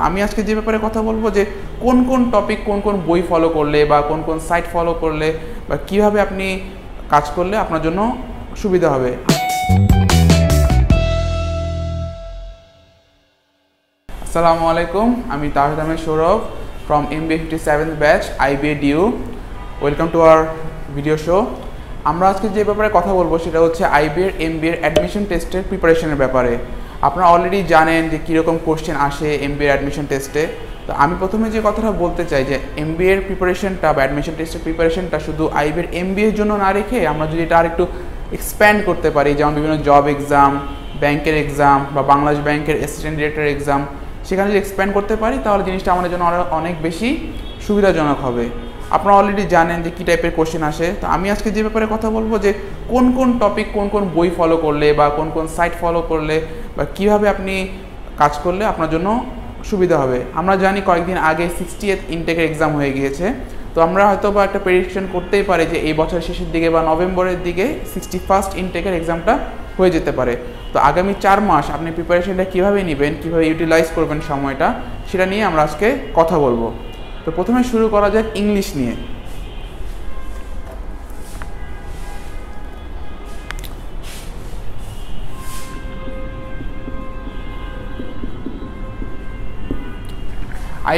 আমি আজকে যে ব্যাপারে কথা বলবো যে কোন কোন টপিক কোন কোন বই ফলো করলে বা কোন কোন সাইট ফলো করলে বা কিভাবে আপনি কাজ করলে আপনার জন্য সুবিধা হবে। আসসালামু আলাইকুম, আমি Tahid Ahmed Sourav from MBA 57th batch IBA DU। Welcome to our video show. আমরা আজকে যে ব্যাপারে কথা বলবো সেটা হচ্ছে IBA MBA অ্যাডমিশন টেস্টের প্রিপারেশনের ব্যাপারে। আপনারা অলরেডি জানেন যে কীরকম কোশ্চেন আসে MBA অ্যাডমিশন টেস্টে। তো আমি প্রথমে যে কথাটা বলতে চাই যে MBA এর প্রিপারেশনটা বা অ্যাডমিশন টেস্টের প্রিপারেশনটা শুধু IBA MBA এর জন্য না রেখে আমরা যদি এটা আর একটু এক্সপ্যান্ড করতে পারি, যেমন বিভিন্ন জব এক্সাম, ব্যাংকের এক্সাম বা বাংলাদেশ ব্যাংকের অ্যাসিস্ট্যান্ট ডিরেক্টর এক্সাম, সেখানে যদি এক্সপ্যান্ড করতে পারি তাহলে জিনিসটা আমাদের জন্য অনেক বেশি সুবিধাজনক হবে। আপনারা অলরেডি জানেন যে কী টাইপের কোশ্চেন আসে। তো আমি আজকে যে ব্যাপারে কথা বলবো যে কোন কোন টপিক কোন কোন বই ফলো করলে বা কোন কোন সাইট ফলো করলে বা কীভাবে আপনি কাজ করলে আপনার জন্য সুবিধা হবে। আমরা জানি কয়েকদিন আগে 60th ইনটেকের এক্সাম হয়ে গিয়েছে। তো আমরা হয়তো বা একটা প্রেডিকশন করতেই পারি যে এই বছরের শেষের দিকে বা নভেম্বরের দিকে 61st ইনটেকের এক্সামটা হয়ে যেতে পারে। তো আগামী 4 মাস আপনি প্রিপারেশনটা কীভাবে নেবেন, কীভাবে ইউটিলাইজ করবেন সময়টা, সেটা নিয়ে আমরা আজকে কথা বলবো। তো প্রথমে শুরু করা যাক ইংলিশ নিয়ে।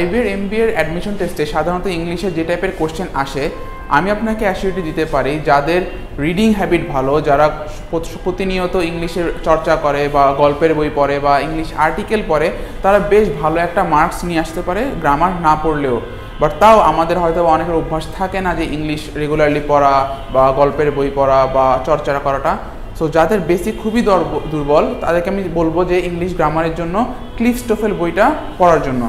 IBA MBA অ্যাডমিশন টেস্টে সাধারণত ইংলিশে যে টাইপের কোশ্চেন আসে, আমি আপনাকে অ্যাসিউরিটি দিতে পারি যাদের রিডিং হ্যাবিট ভালো, যারা প্রতিনিয়ত ইংলিশের চর্চা করে বা গল্পের বই পড়ে বা ইংলিশ আর্টিকেল পড়ে, তারা বেশ ভালো একটা মার্কস নিয়ে আসতে পারে গ্রামার না পড়লেও। বাট তাও আমাদের হয়তো অনেকের অভ্যাস থাকে না যে ইংলিশ রেগুলারলি পড়া বা গল্পের বই পড়া বা চর্চা করাটা। সো যাদের বেসিক খুবই দুর্বল তাদেরকে আমি বলবো যে ইংলিশ গ্রামারের জন্য ক্লিফস টোফেল বইটা পড়ার জন্য।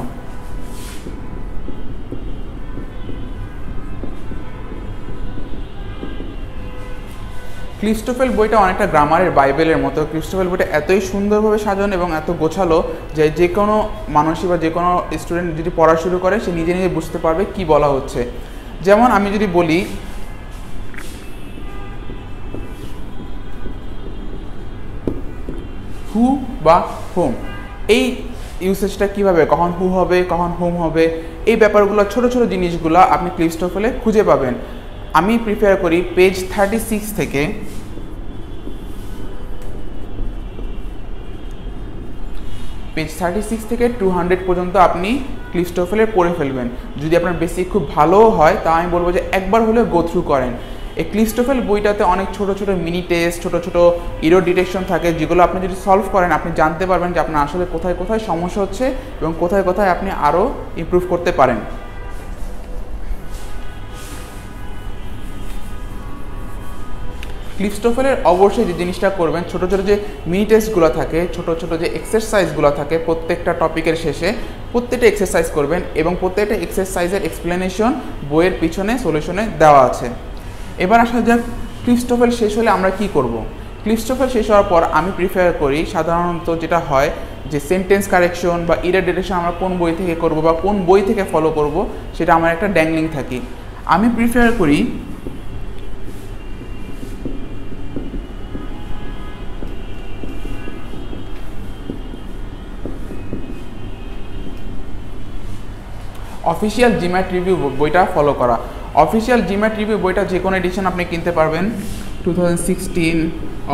ক্লিফস টোফেল বইটা অনেকটা গ্রামারের বাইবেলের মতো। ক্লিফস টোফেল বইটা এতই সুন্দরভাবে সাজানো এবং এত গোছালো যে কোনো মানুষই বা যে কোনো স্টুডেন্ট যদি পড়া শুরু করে সে নিজে নিজে বুঝতে পারবে কি বলা হচ্ছে। যেমন আমি যদি বলি হু বা হোম, এই ইউসেজটা কীভাবে, কখন হু হবে কখন হোম হবে, এই ব্যাপারগুলো ছোটো ছোটো জিনিসগুলো আপনি ক্লিফস টোফেলে খুঁজে পাবেন। আমি প্রিফার করি পেজ 36 থেকে পেজ 36 থেকে 200 পর্যন্ত আপনি ক্লিফস টোফেলে পড়ে ফেলবেন। যদি আপনার বেসিক খুব ভালো হয় তা আমি বলবো যে একবার হলেও গো থ্রু করেন। এই ক্লিফস টোফেল বইটাতে অনেক ছোট ছোট মিনি টেস্ট, ছোট ছোট এরর ডিটেকশন থাকে, যেগুলো আপনি যদি সলভ করেন আপনি জানতে পারবেন যে আপনার আসলে কোথায় কোথায় সমস্যা হচ্ছে এবং কোথায় কোথায় আপনি আরও ইমপ্রুভ করতে পারেন। ক্লিফস টোফেলের অবশ্যই যে জিনিসটা করবেন, ছোটো ছোটো যে মিনি টেস্টগুলো থাকে, ছোটো ছোটো যে এক্সারসাইজগুলো থাকে প্রত্যেকটা টপিকের শেষে প্রত্যেকটা এক্সারসাইজ করবেন এবং প্রত্যেকটা এক্সারসাইজের এক্সপ্লেনেশন বইয়ের পিছনে সলিউশনে দেওয়া আছে। এবার আসা যাক ক্লিফস টোফেল শেষ হলে আমরা কি করব। ক্লিফস টোফেল শেষ হওয়ার পর আমি প্রিফার করি সাধারণত যেটা হয় যে সেন্টেন্স কারেকশন বা এরর ডিটেকশন আমরা কোন বই থেকে করব বা কোন বই থেকে ফলো করব সেটা আমার একটা ড্যাংলিং থাকি। আমি প্রিফার করি অফিসিয়াল জিম্যাট রিভিউ বইটা ফলো করা। অফিসিয়াল জিম্যাট রিভিউ বইটা যে কোনো এডিশন আপনি কিনতে পারবেন, 2016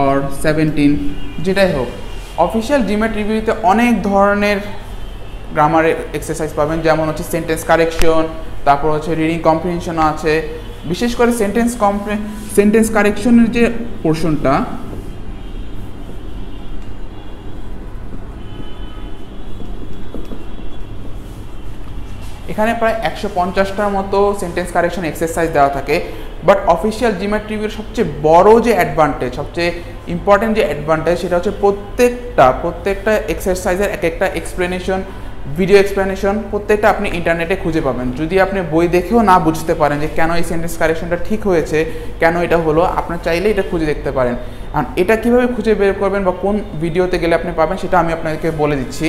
or 17 যেটাই হোক। অফিসিয়াল জিম্যাট রিভিউতে অনেক ধরনের গ্রামারের এক্সারসাইজ পাবেন, যেমন হচ্ছে সেন্টেন্স কারেকশন, তারপর হচ্ছে রিডিং কম্প্রিহেনশনও আছে। বিশেষ করে সেন্টেন্স কারেকশনের যে পোর্শনটা, এখানে প্রায় 150টার মতো সেন্টেন্স কারেকশন এক্সারসাইজ দেওয়া থাকে। বাট অফিসিয়াল জিম্যাট রিভিউর সবচেয়ে বড় যে অ্যাডভান্টেজ, সবচেয়ে ইম্পর্টেন্ট যে অ্যাডভান্টেজ, সেটা হচ্ছে প্রত্যেকটা এক্সারসাইজের এক একটা এক্সপ্লেনেশন, ভিডিও এক্সপ্লেনেশন প্রত্যেকটা আপনি ইন্টারনেটে খুঁজে পাবেন। যদি আপনি বই দেখেও না বুঝতে পারেন যে কেন এই সেন্টেন্স কারেকশনটা ঠিক হয়েছে, কেন এটা হলো, আপনার চাইলে এটা খুঁজে দেখতে পারেন। আর এটা কীভাবে খুঁজে বের করবেন বা কোন ভিডিওতে গেলে আপনি পাবেন সেটা আমি আপনাদেরকে বলে দিচ্ছি।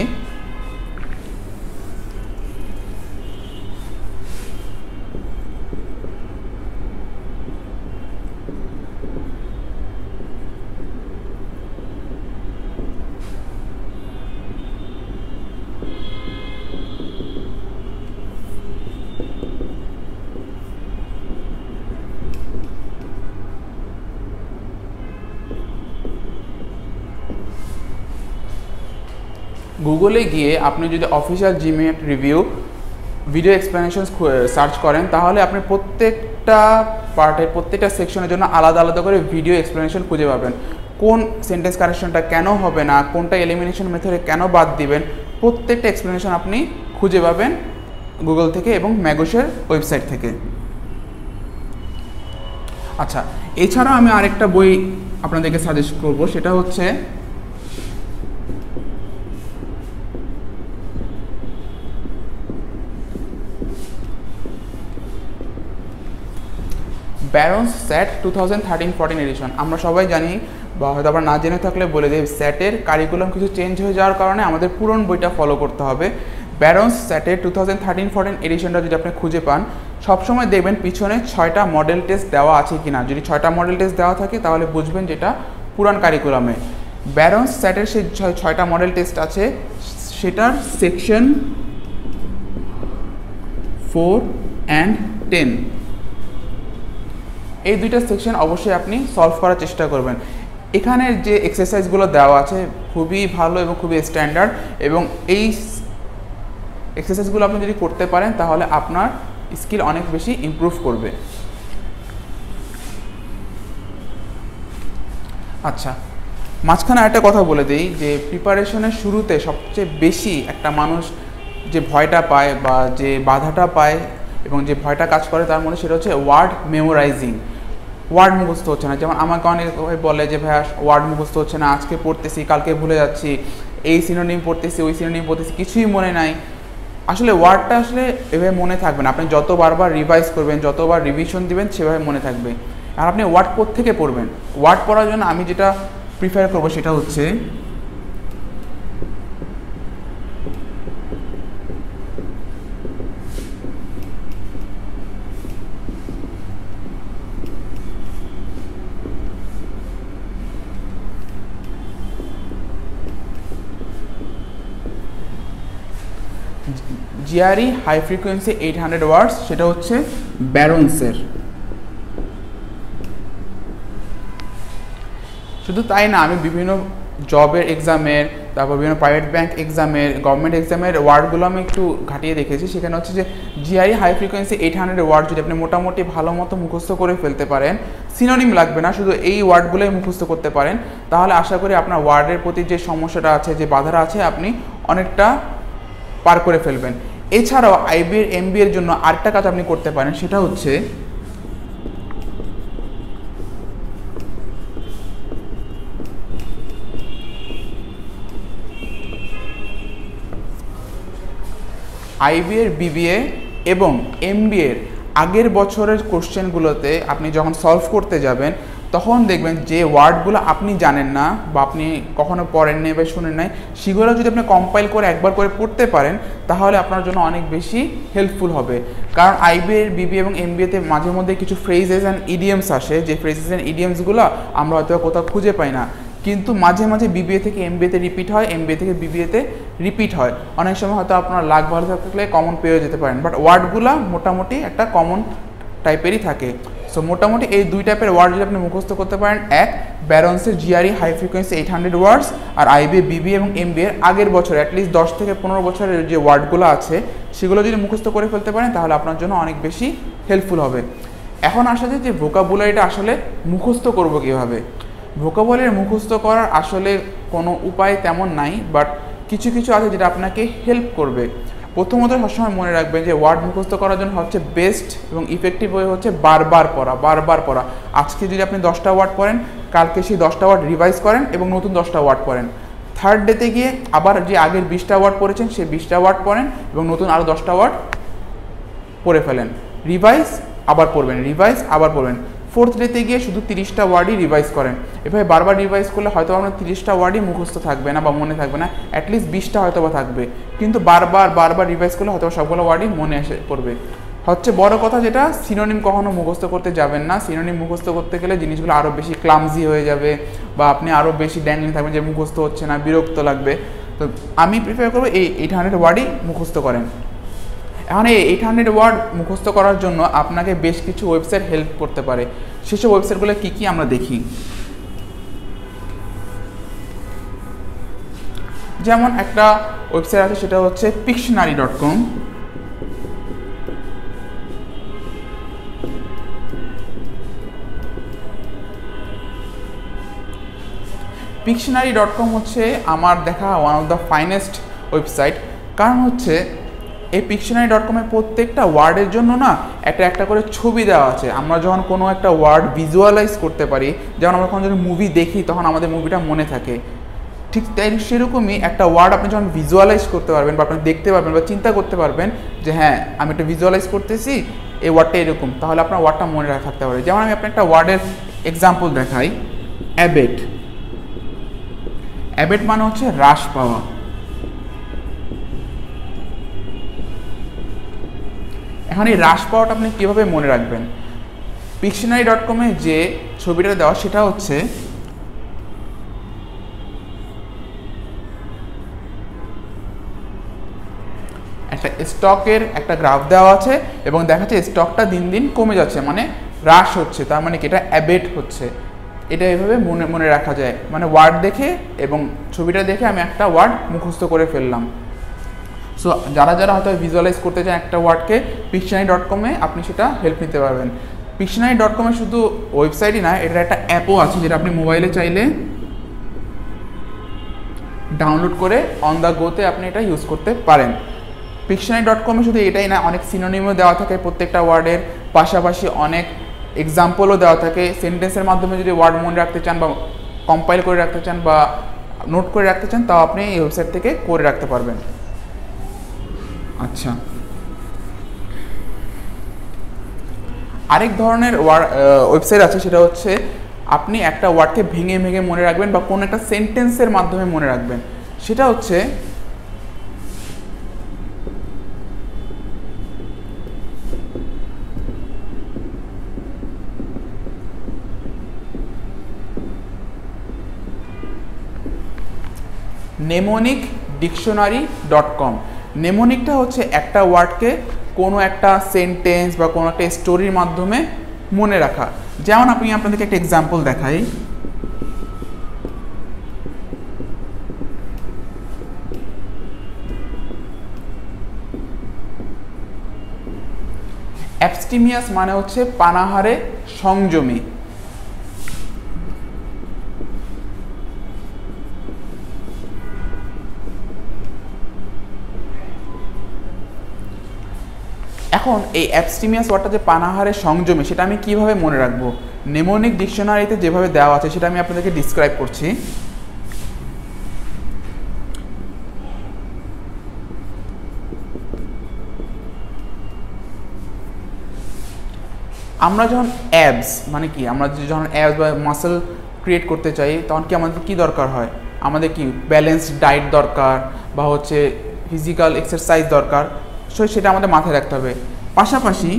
গুগলে গিয়ে আপনি যদি official GMAT review video explanations search করেন তাহলে আপনি প্রত্যেকটা পার্টের প্রত্যেকটা সেকশনের জন্য আলাদা আলাদা করে ভিডিও এক্সপ্লেনেশন খুঁজে পাবেন। কোন সেন্টেন্স কারেকশনটা কেন হবে না, কোনটা এলিমিনেশন মেথডে কেন বাদ দিবেন, প্রত্যেকটা এক্সপ্লেনেশন আপনি খুঁজে পাবেন গুগল থেকে এবং ম্যাগোসের ওয়েবসাইট থেকে। আচ্ছা, এছাড়াও আমি আরেকটা বই আপনাদেরকে সাজেস্ট করব, সেটা হচ্ছে ব্যারন্স স্যাট 2013-14 এডিশন। আমরা সবাই জানি বা হয়তো আমরা না জেনে থাকলে বলে দিই, স্যাটের কারিকুলাম কিছু চেঞ্জ হয়ে যাওয়ার কারণে আমাদের পুরনো বইটা ফলো করতে হবে। ব্যারন্স স্যাটের 2013-14 এডিশনটা যদি আপনি খুঁজে পান, সবসময় দেখবেন পিছনে 6টা মডেল টেস্ট দেওয়া আছে কিনা। যদি 6টা মডেল টেস্ট দেওয়া থাকে তাহলে বুঝবেন যেটা পুরান কারিকুলামে। ব্যারন্স স্যাটের সেই 6টা মডেল টেস্ট আছে, সেটার সেকশন 4 and 10 এই দুইটা সেকশন অবশ্যই আপনি সলভ করার চেষ্টা করবেন। এখানের যে এক্সারসাইজগুলো দেওয়া আছে খুবই ভালো এবং খুবই স্ট্যান্ডার্ড, এবং এই এক্সারসাইজগুলো আপনি যদি করতে পারেন তাহলে আপনার স্কিল অনেক বেশি ইমপ্রুভ করবে। আচ্ছা, মাঝখানে একটা কথা বলে দিই যে প্রিপারেশনের শুরুতে সবচেয়ে বেশি একটা মানুষ যে ভয়টা পায় বা যে বাধাটা পায় এবং যে ভয়টা কাজ করে তার মধ্যে সেটা হচ্ছে ওয়ার্ড মেমোরাইজিং। ওয়ার্ড মুখস্থ হচ্ছে না। যেমন আমাকে অনেক বলে যে ভাইয়া ওয়ার্ড মুখস্থ হচ্ছে না, আজকে পড়তেছি কালকে ভুলে যাচ্ছি, এই সিনোনিম পড়তেছি ওই সিনোনিম পড়তেছি, কিছুই মনে নাই। আসলে ওয়ার্ডটা আসলে এভাবে মনে থাকবে না। আপনি যত বারবার রিভাইজ করবেন, যতবার রিভিশন দিবেন সেভাবে মনে থাকবে। আর আপনি ওয়ার্ড কোত্থেকে পড়বেন? ওয়ার্ড পড়ার জন্য আমি যেটা প্রিফার করবো সেটা হচ্ছে জিআরই হাই ফ্রিকোয়েন্সি 800 ওয়ার্ডস, সেটা হচ্ছে ব্যারন্সের। শুধু তাই না, আমি বিভিন্ন জবের এক্সামের, তারপর বিভিন্ন প্রাইভেট ব্যাংক এক্সামের, গভর্নমেন্ট এক্সামের ওয়ার্ডগুলো আমি একটু ঘাটিয়ে দেখেছি। সেখানে হচ্ছে যে জিআরই হাই ফ্রিকোয়েন্সি 800 ওয়ার্ড যদি আপনি মোটামুটি ভালো মতো মুখস্থ করে ফেলতে পারেন, সিনোনিম লাগবে না, শুধু এই ওয়ার্ডগুলোই মুখস্থ করতে পারেন, তাহলে আশা করি আপনার ওয়ার্ডের প্রতি যে সমস্যাটা আছে, যে বাধাটা আছে, আপনি অনেকটা পার করে ফেলবেন। এছাড়াও আইবিএর এমবিএর জন্য আরেকটা কাজ আপনি করতে পারেন, সেটা হচ্ছে আইবিএর বিবিএ এবং এমবিএর আগের বছরের কোশ্চেনগুলোতে আপনি যখন সলভ করতে যাবেন তখন দেখবেন যে ওয়ার্ডগুলো আপনি জানেন না বা আপনি কখনো পড়েননি বা শুনেন নাই, সেগুলো যদি আপনি কম্পাইল করে একবার করে পড়তে পারেন তাহলে আপনার জন্য অনেক বেশি হেল্পফুল হবে। কারণ আইবিএর বিবিএ এবং এমবিএতে মাঝে মধ্যে কিছু ফ্রেজেস অ্যান্ড ইডিয়ামস আসে, যে ফ্রেজেস অ্যান্ড ইডিয়ামসগুলো আমরা হয়তো কোথাও খুঁজে পাই না, কিন্তু মাঝে মাঝে বিবিএ থেকে এমবিএতে রিপিট হয়, এমবিএ থেকে বিবিএতে রিপিট হয়। অনেক সময় হয়তো আপনার লাক ভালো থাকলে কমন পেয়ে যেতে পারেন, বাট ওয়ার্ডগুলো মোটামুটি একটা কমন টাইপেরই থাকে। সো মোটামুটি এই দুই টাইপের ওয়ার্ড যদি আপনি মুখস্থ করতে পারেন, এক ব্যারন্সের জিআরই হাই ফ্রিকোয়েন্সি 800 ওয়ার্ডস, আর আইবিএ বিবিএ এবং এমবিএর আগের বছর অ্যাটলিস্ট 10 থেকে 15 বছরের যে ওয়ার্ডগুলো আছে সেগুলো যদি মুখস্থ করে ফেলতে পারেন তাহলে আপনার জন্য অনেক বেশি হেল্পফুল হবে। এখন আসা যায় যে ভোকাবুলারিটা আসলে মুখস্থ করব কীভাবে। ভোকাবুলারি মুখস্থ করার আসলে কোনো উপায় তেমন নাই, বাট কিছু কিছু আছে যেটা আপনাকে হেল্প করবে। প্রথমত সবসময় মনে রাখবেন যে ওয়ার্ড মুখস্থ করার জন্য হচ্ছে বেস্ট এবং ইফেক্টিভ ওয়ে হচ্ছে বারবার পড়া। আজকে যদি আপনি 10টা ওয়ার্ড পড়েন, কালকে সেই 10টা ওয়ার্ড রিভাইজ করেন এবং নতুন 10টা ওয়ার্ড পড়েন। থার্ড ডেতে গিয়ে আবার যে আগের 20টা ওয়ার্ড পড়েছেন সেই 20টা ওয়ার্ড পড়েন এবং নতুন আরও 10টা ওয়ার্ড পড়ে ফেলেন। রিভাইজ আবার পড়বেন, রিভাইজ আবার পড়বেন। ফোর্থ ডেতে গিয়ে শুধু 30টা ওয়ার্ডই রিভাইজ করেন। এভাবে বারবার রিভাইজ করলে হয়তো আপনার 30টা ওয়ার্ডই মুখস্থ থাকবে না বা মনে থাকবে না, অ্যাটলিস্ট 20টা হয়তো বা থাকবে, কিন্তু বারবার রিভাইজ করলে হয়তো সবগুলো ওয়ার্ডই মনে এসে পড়বে। হচ্ছে বড় কথা যেটা, সিনোনিম কখনো মুখস্থ করতে যাবেন না। সিনোনিম মুখস্থ করতে গেলে জিনিসগুলো আরও বেশি ক্লামজি হয়ে যাবে বা আপনি আরও বেশি ড্যাংলিং থাকবেন যে মুখস্থ হচ্ছে না, বিরক্ত লাগবে। তো আমি প্রিফার করবো এই 800 ওয়ার্ডই মুখস্থ করেন। এখন এই 800 ওয়ার্ড মুখস্থ করার জন্য আপনাকে বেশ কিছু ওয়েবসাইট হেল্প করতে পারে। সেসব ওয়েবসাইটগুলো কী কী আমরা দেখি। যেমন একটা ওয়েবসাইট আছে, সেটা হচ্ছে Pictionary.com। Pictionary.com হচ্ছে আমার দেখা one of the finest website. কারণ হচ্ছে এই Pictionary.com এর প্রত্যেকটা ওয়ার্ডের জন্য না একটা একটা করে ছবি দেওয়া আছে। আমরা যখন কোনো একটা ওয়ার্ড ভিজুয়ালাইজ করতে পারি, যেমন আমরা কোনো মুভি দেখি তখন আমাদের মুভিটা মনে থাকে, ঠিক তাই সেরকমই একটা ওয়ার্ড আপনি যখন ভিজুয়ালাইজ করতে পারবেন বা আপনি দেখতে পারবেন বা চিন্তা করতে পারবেন যে হ্যাঁ আমি একটা ভিজুয়ালাইজ করতেছি, এই ওয়ার্ডটা এরকম, তাহলে আপনার ওয়ার্ডটা মনে থাকতে পারে। যেমন আমি আপনার একটা ওয়ার্ডের এক্সাম্পল দেখাই, অ্যাবেট। অ্যাবেট মানে হচ্ছে হ্রাস পাওয়া। এখন এই হ্রাস পাওয়াটা আপনি কীভাবে মনে রাখবেন? Pictionary.com এ যে ছবিটা দেওয়া সেটা হচ্ছে একটা স্টকের একটা গ্রাফ দেওয়া আছে এবং দেখা যাচ্ছে স্টকটা দিন দিন কমে যাচ্ছে, মানে হ্রাস হচ্ছে, তার মানে কি এটা অ্যাবেট হচ্ছে। এটা এভাবে মনে মনে রাখা যায়, মানে ওয়ার্ড দেখে এবং ছবিটা দেখে আমি একটা ওয়ার্ড মুখস্থ করে ফেললাম। সো যারা যারা হয়তো ভিজুয়ালাইজ করতে চান একটা ওয়ার্ডকে, Pictionary.com এ আপনি সেটা হেল্প নিতে পারবেন। Pictionary.com এ শুধু ওয়েবসাইটই না, এটার একটা অ্যাপও আছে যেটা আপনি মোবাইলে চাইলে ডাউনলোড করে অন দ্য গোতে আপনি এটা ইউজ করতে পারেন। Pictionary.com এ শুধু এটাই না, অনেক সিনোনিমও দেওয়া থাকে প্রত্যেকটা ওয়ার্ডের, পাশাপাশি অনেক এক্সাম্পলও দেওয়া থাকে। সেন্টেন্সের মাধ্যমে যদি ওয়ার্ড মনে রাখতে চান বা কম্পাইল করে রাখতে চান বা নোট করে রাখতে চান, তাও আপনি এই ওয়েবসাইট থেকে করে রাখতে পারবেন। আচ্ছা, আরেক ধরনের ওয়েবসাইট আছে, সেটা হচ্ছে আপনি একটা ওয়ার্ডকে ভেঙে ভেঙে মনে রাখবেন বা কোনো একটা সেন্টেন্সের মাধ্যমে মনে রাখবেন। সেটা হচ্ছে Mnemonic.com। নেমোনিকটা হচ্ছে একটা ওয়ার্ডকে কোনো একটা সেন্টেন্স বা কোনো একটা স্টোরির মাধ্যমে মনে রাখা। যেমন আমি আপনাদেরকে একটা এক্সাম্পল দেখাই, অ্যাবস্টিমিয়াস মানে হচ্ছে পানাহারে সংযমী। এখন এই অ্যাবস্টিমিয়াস ওয়ার্ডটা যে পানাহারে সংযমী, সেটা আমি কিভাবে মনে রাখবো? নেমোনিক ডিকশনারিতে যেভাবে দেওয়া আছে সেটা আমি আপনাদেরকে ডিসক্রাইব করছি। আমরা যখন অ্যাবস মানে কি, আমরা যখন অ্যাবস বা মাসল ক্রিয়েট করতে চাই তখন কি আমাদের কি দরকার হয়? আমাদের কি ব্যালেন্সড ডায়েট দরকার বা হচ্ছে ফিজিক্যাল এক্সারসাইজ দরকার। সো সেটা আমাদের মাথায় রাখতে হবে। পাশাপাশি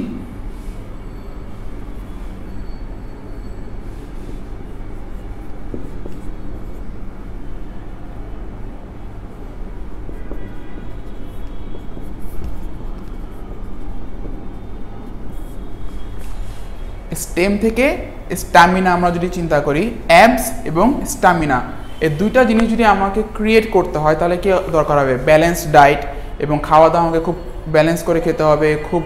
স্টেম থেকে স্ট্যামিনা আমরা যদি চিন্তা করি, অ্যাবস এবং স্ট্যামিনা এই দুইটা জিনিস যদি আমাকে ক্রিয়েট করতে হয় তাহলে কি দরকার হবে? ব্যালেন্সড ডায়েট, এবং খাওয়া দাওয়া আমাকে খুব ব্যালেন্স করে খেতে হবে, খুব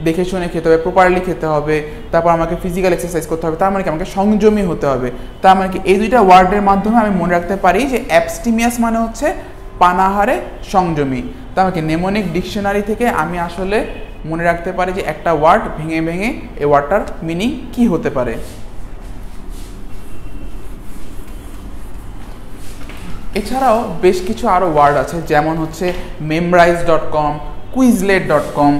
দেখে শুনে খেতে হবে, প্রপারলি খেতে হবে। তারপর আমাকে ফিজিক্যাল এক্সারসাইজ করতে হবে, তার মানে কি আমাকে সংযমী হতে হবে। তার মানে কি এই দুইটা ওয়ার্ডের মাধ্যমে আমি মনে রাখতে পারি যে অ্যাবস্টিমিয়াস মানে হচ্ছে পানাহারে সংযমী। তার মানে কি নেমোনিক ডিকশনারি থেকে আমি আসলে মনে রাখতে পারি যে একটা ওয়ার্ড ভেঙে ভেঙে এই ওয়ার্ডটার মিনিং কি হতে পারে। এছাড়াও বেশ কিছু আরও ওয়ার্ড আছে, যেমন হচ্ছে memrise.com, quizlet.com।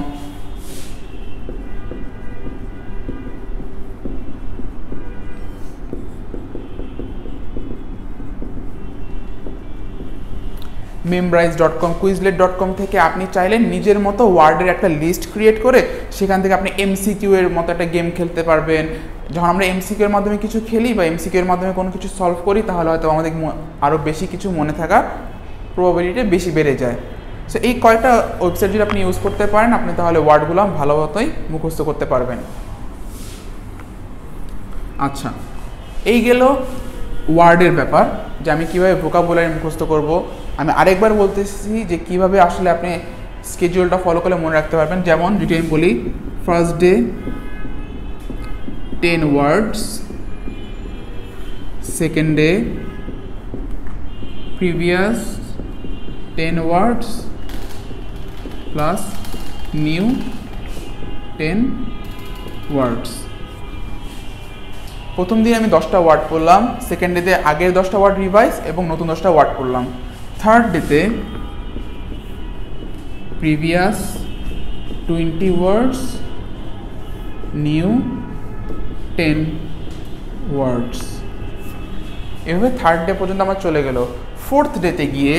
memrise.com, quizlet.com থেকে আপনি চাইলে নিজের মতো ওয়ার্ডের একটা লিস্ট ক্রিয়েট করে সেখান থেকে আপনি এমসিকিউ এর মতো একটা গেম খেলতে পারবেন। যখন আমরা এমসিকিউ এর মাধ্যমে কিছু খেলি বা এমসিকিউ এর মাধ্যমে কোনো কিছু সলভ করি, তাহলে হয়তো আমাদের আরও বেশি কিছু মনে থাকার প্রবাবিলিটি বেশি বেড়ে যায়। সো এই কয়টা ওয়েবসাইট যদি আপনি ইউজ করতে পারেন, আপনি তাহলে ওয়ার্ডগুলো ভালো মতোই মুখস্থ করতে পারবেন। আচ্ছা, এই গেল ওয়ার্ডের ব্যাপার। যে আমি কীভাবে ভোকাবুলারি মুখস্থ করব। আমি আরেকবার বলতেছি যে কীভাবে আসলে আপনি স্কেডিউলটা ফলো করলে মনে রাখতে পারবেন। যেমন যদি আমি বলি first day 10 words, second day previous 10 words plus new 10 words। প্রথম দিন আমি 10টা ওয়ার্ড পড়লাম, সেকেন্ড ডেতে আগের 10টা ওয়ার্ড রিভাইজ এবং নতুন 10টা ওয়ার্ড পড়লাম। থার্ড ডেতে প্রিভিয়াস 20 words, নিউ 10 words। এভাবে থার্ড ডে পর্যন্ত আমার চলে গেল। ফোর্থ ডেতে গিয়ে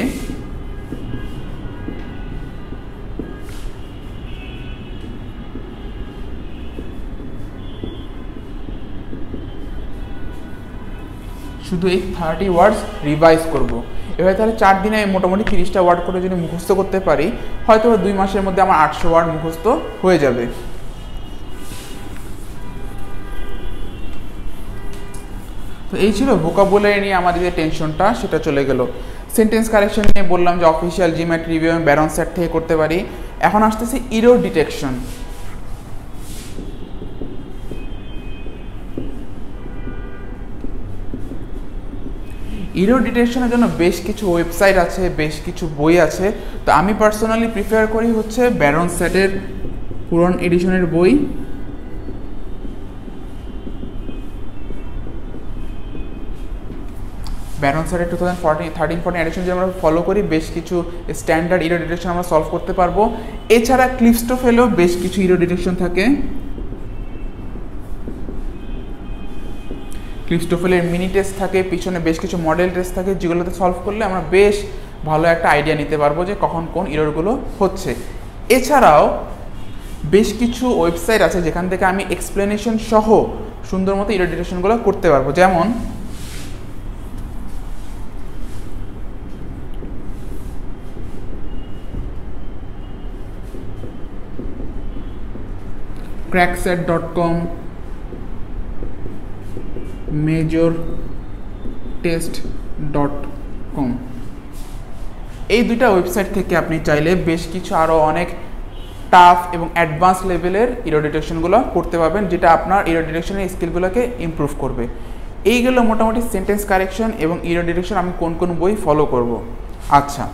শুধু এই 30 ওয়ার্ডস রিভাইজ করব। এভাবে তাহলে 4 দিনে আমি মোটামুটি 30টা ওয়ার্ড করে যদি মুখস্থ করতে পারি, হয়তো 2 মাসের মধ্যে আমার 800 ওয়ার্ড মুখস্থ হয়ে যাবে। তো এই ছিল ভোকাবুলারি নিয়ে আমাদের যে টেনশনটা, সেটা চলে গেল। সেন্টেন্স কারেকশন নিয়ে বললাম যে অফিসিয়াল জিম্যাট রিভিউ আমি ব্যারন সেট থেকে করতে পারি। এখন আসতেছে ইরর ডিটেকশন। ইরর ডিটেকশনের জন্য বেশ কিছু ওয়েবসাইট আছে, বেশ কিছু বই আছে। তো আমি পার্সোনালি প্রিফার করি হচ্ছে ব্যারন সেটের পুরন এডিশনের বই। ব্যারন সেটের 2013-14 এডিশন যে আমরা ফলো করি, বেশ কিছু স্ট্যান্ডার্ড ইরর ডিটেকশন আমরা সলভ করতে পারবো। এছাড়া ক্লিপস্টোফেলেও বেশ কিছু ইরর ডিটেকশন থাকে। ক্লিপস্টোফেলের মিনি টেস্ট থাকে, পিছনে বেশ কিছু মডেল টেস্ট থাকে, যেগুলোতে সলভ করলে আমরা বেশ ভালো একটা আইডিয়া নিতে পারবো যে কখন কোন ইররগুলো হচ্ছে। এছাড়াও বেশ কিছু ওয়েবসাইট আছে যেখান থেকে আমি এক্সপ্লেনেশন সহ সুন্দর মতো ইরর ডিটেকশনগুলো করতে পারবো। যেমন crackset.com, majortest.com, এই দুইটা ওয়েবসাইট থেকে আপনি চাইলে বেশ কিছু আরও অনেক টাফ এবং অ্যাডভান্স লেভেলের ইরর ডিটেকশনগুলো করতে পারবেন, যেটা আপনার ইরর ডিটেকশনের স্কিলগুলোকে ইমপ্রুভ করবে। এইগুলো মোটামুটি সেন্টেন্স কারেকশন এবং ইরর ডিটেকশন আমি কোন কোন বই ফলো করব। আচ্ছা,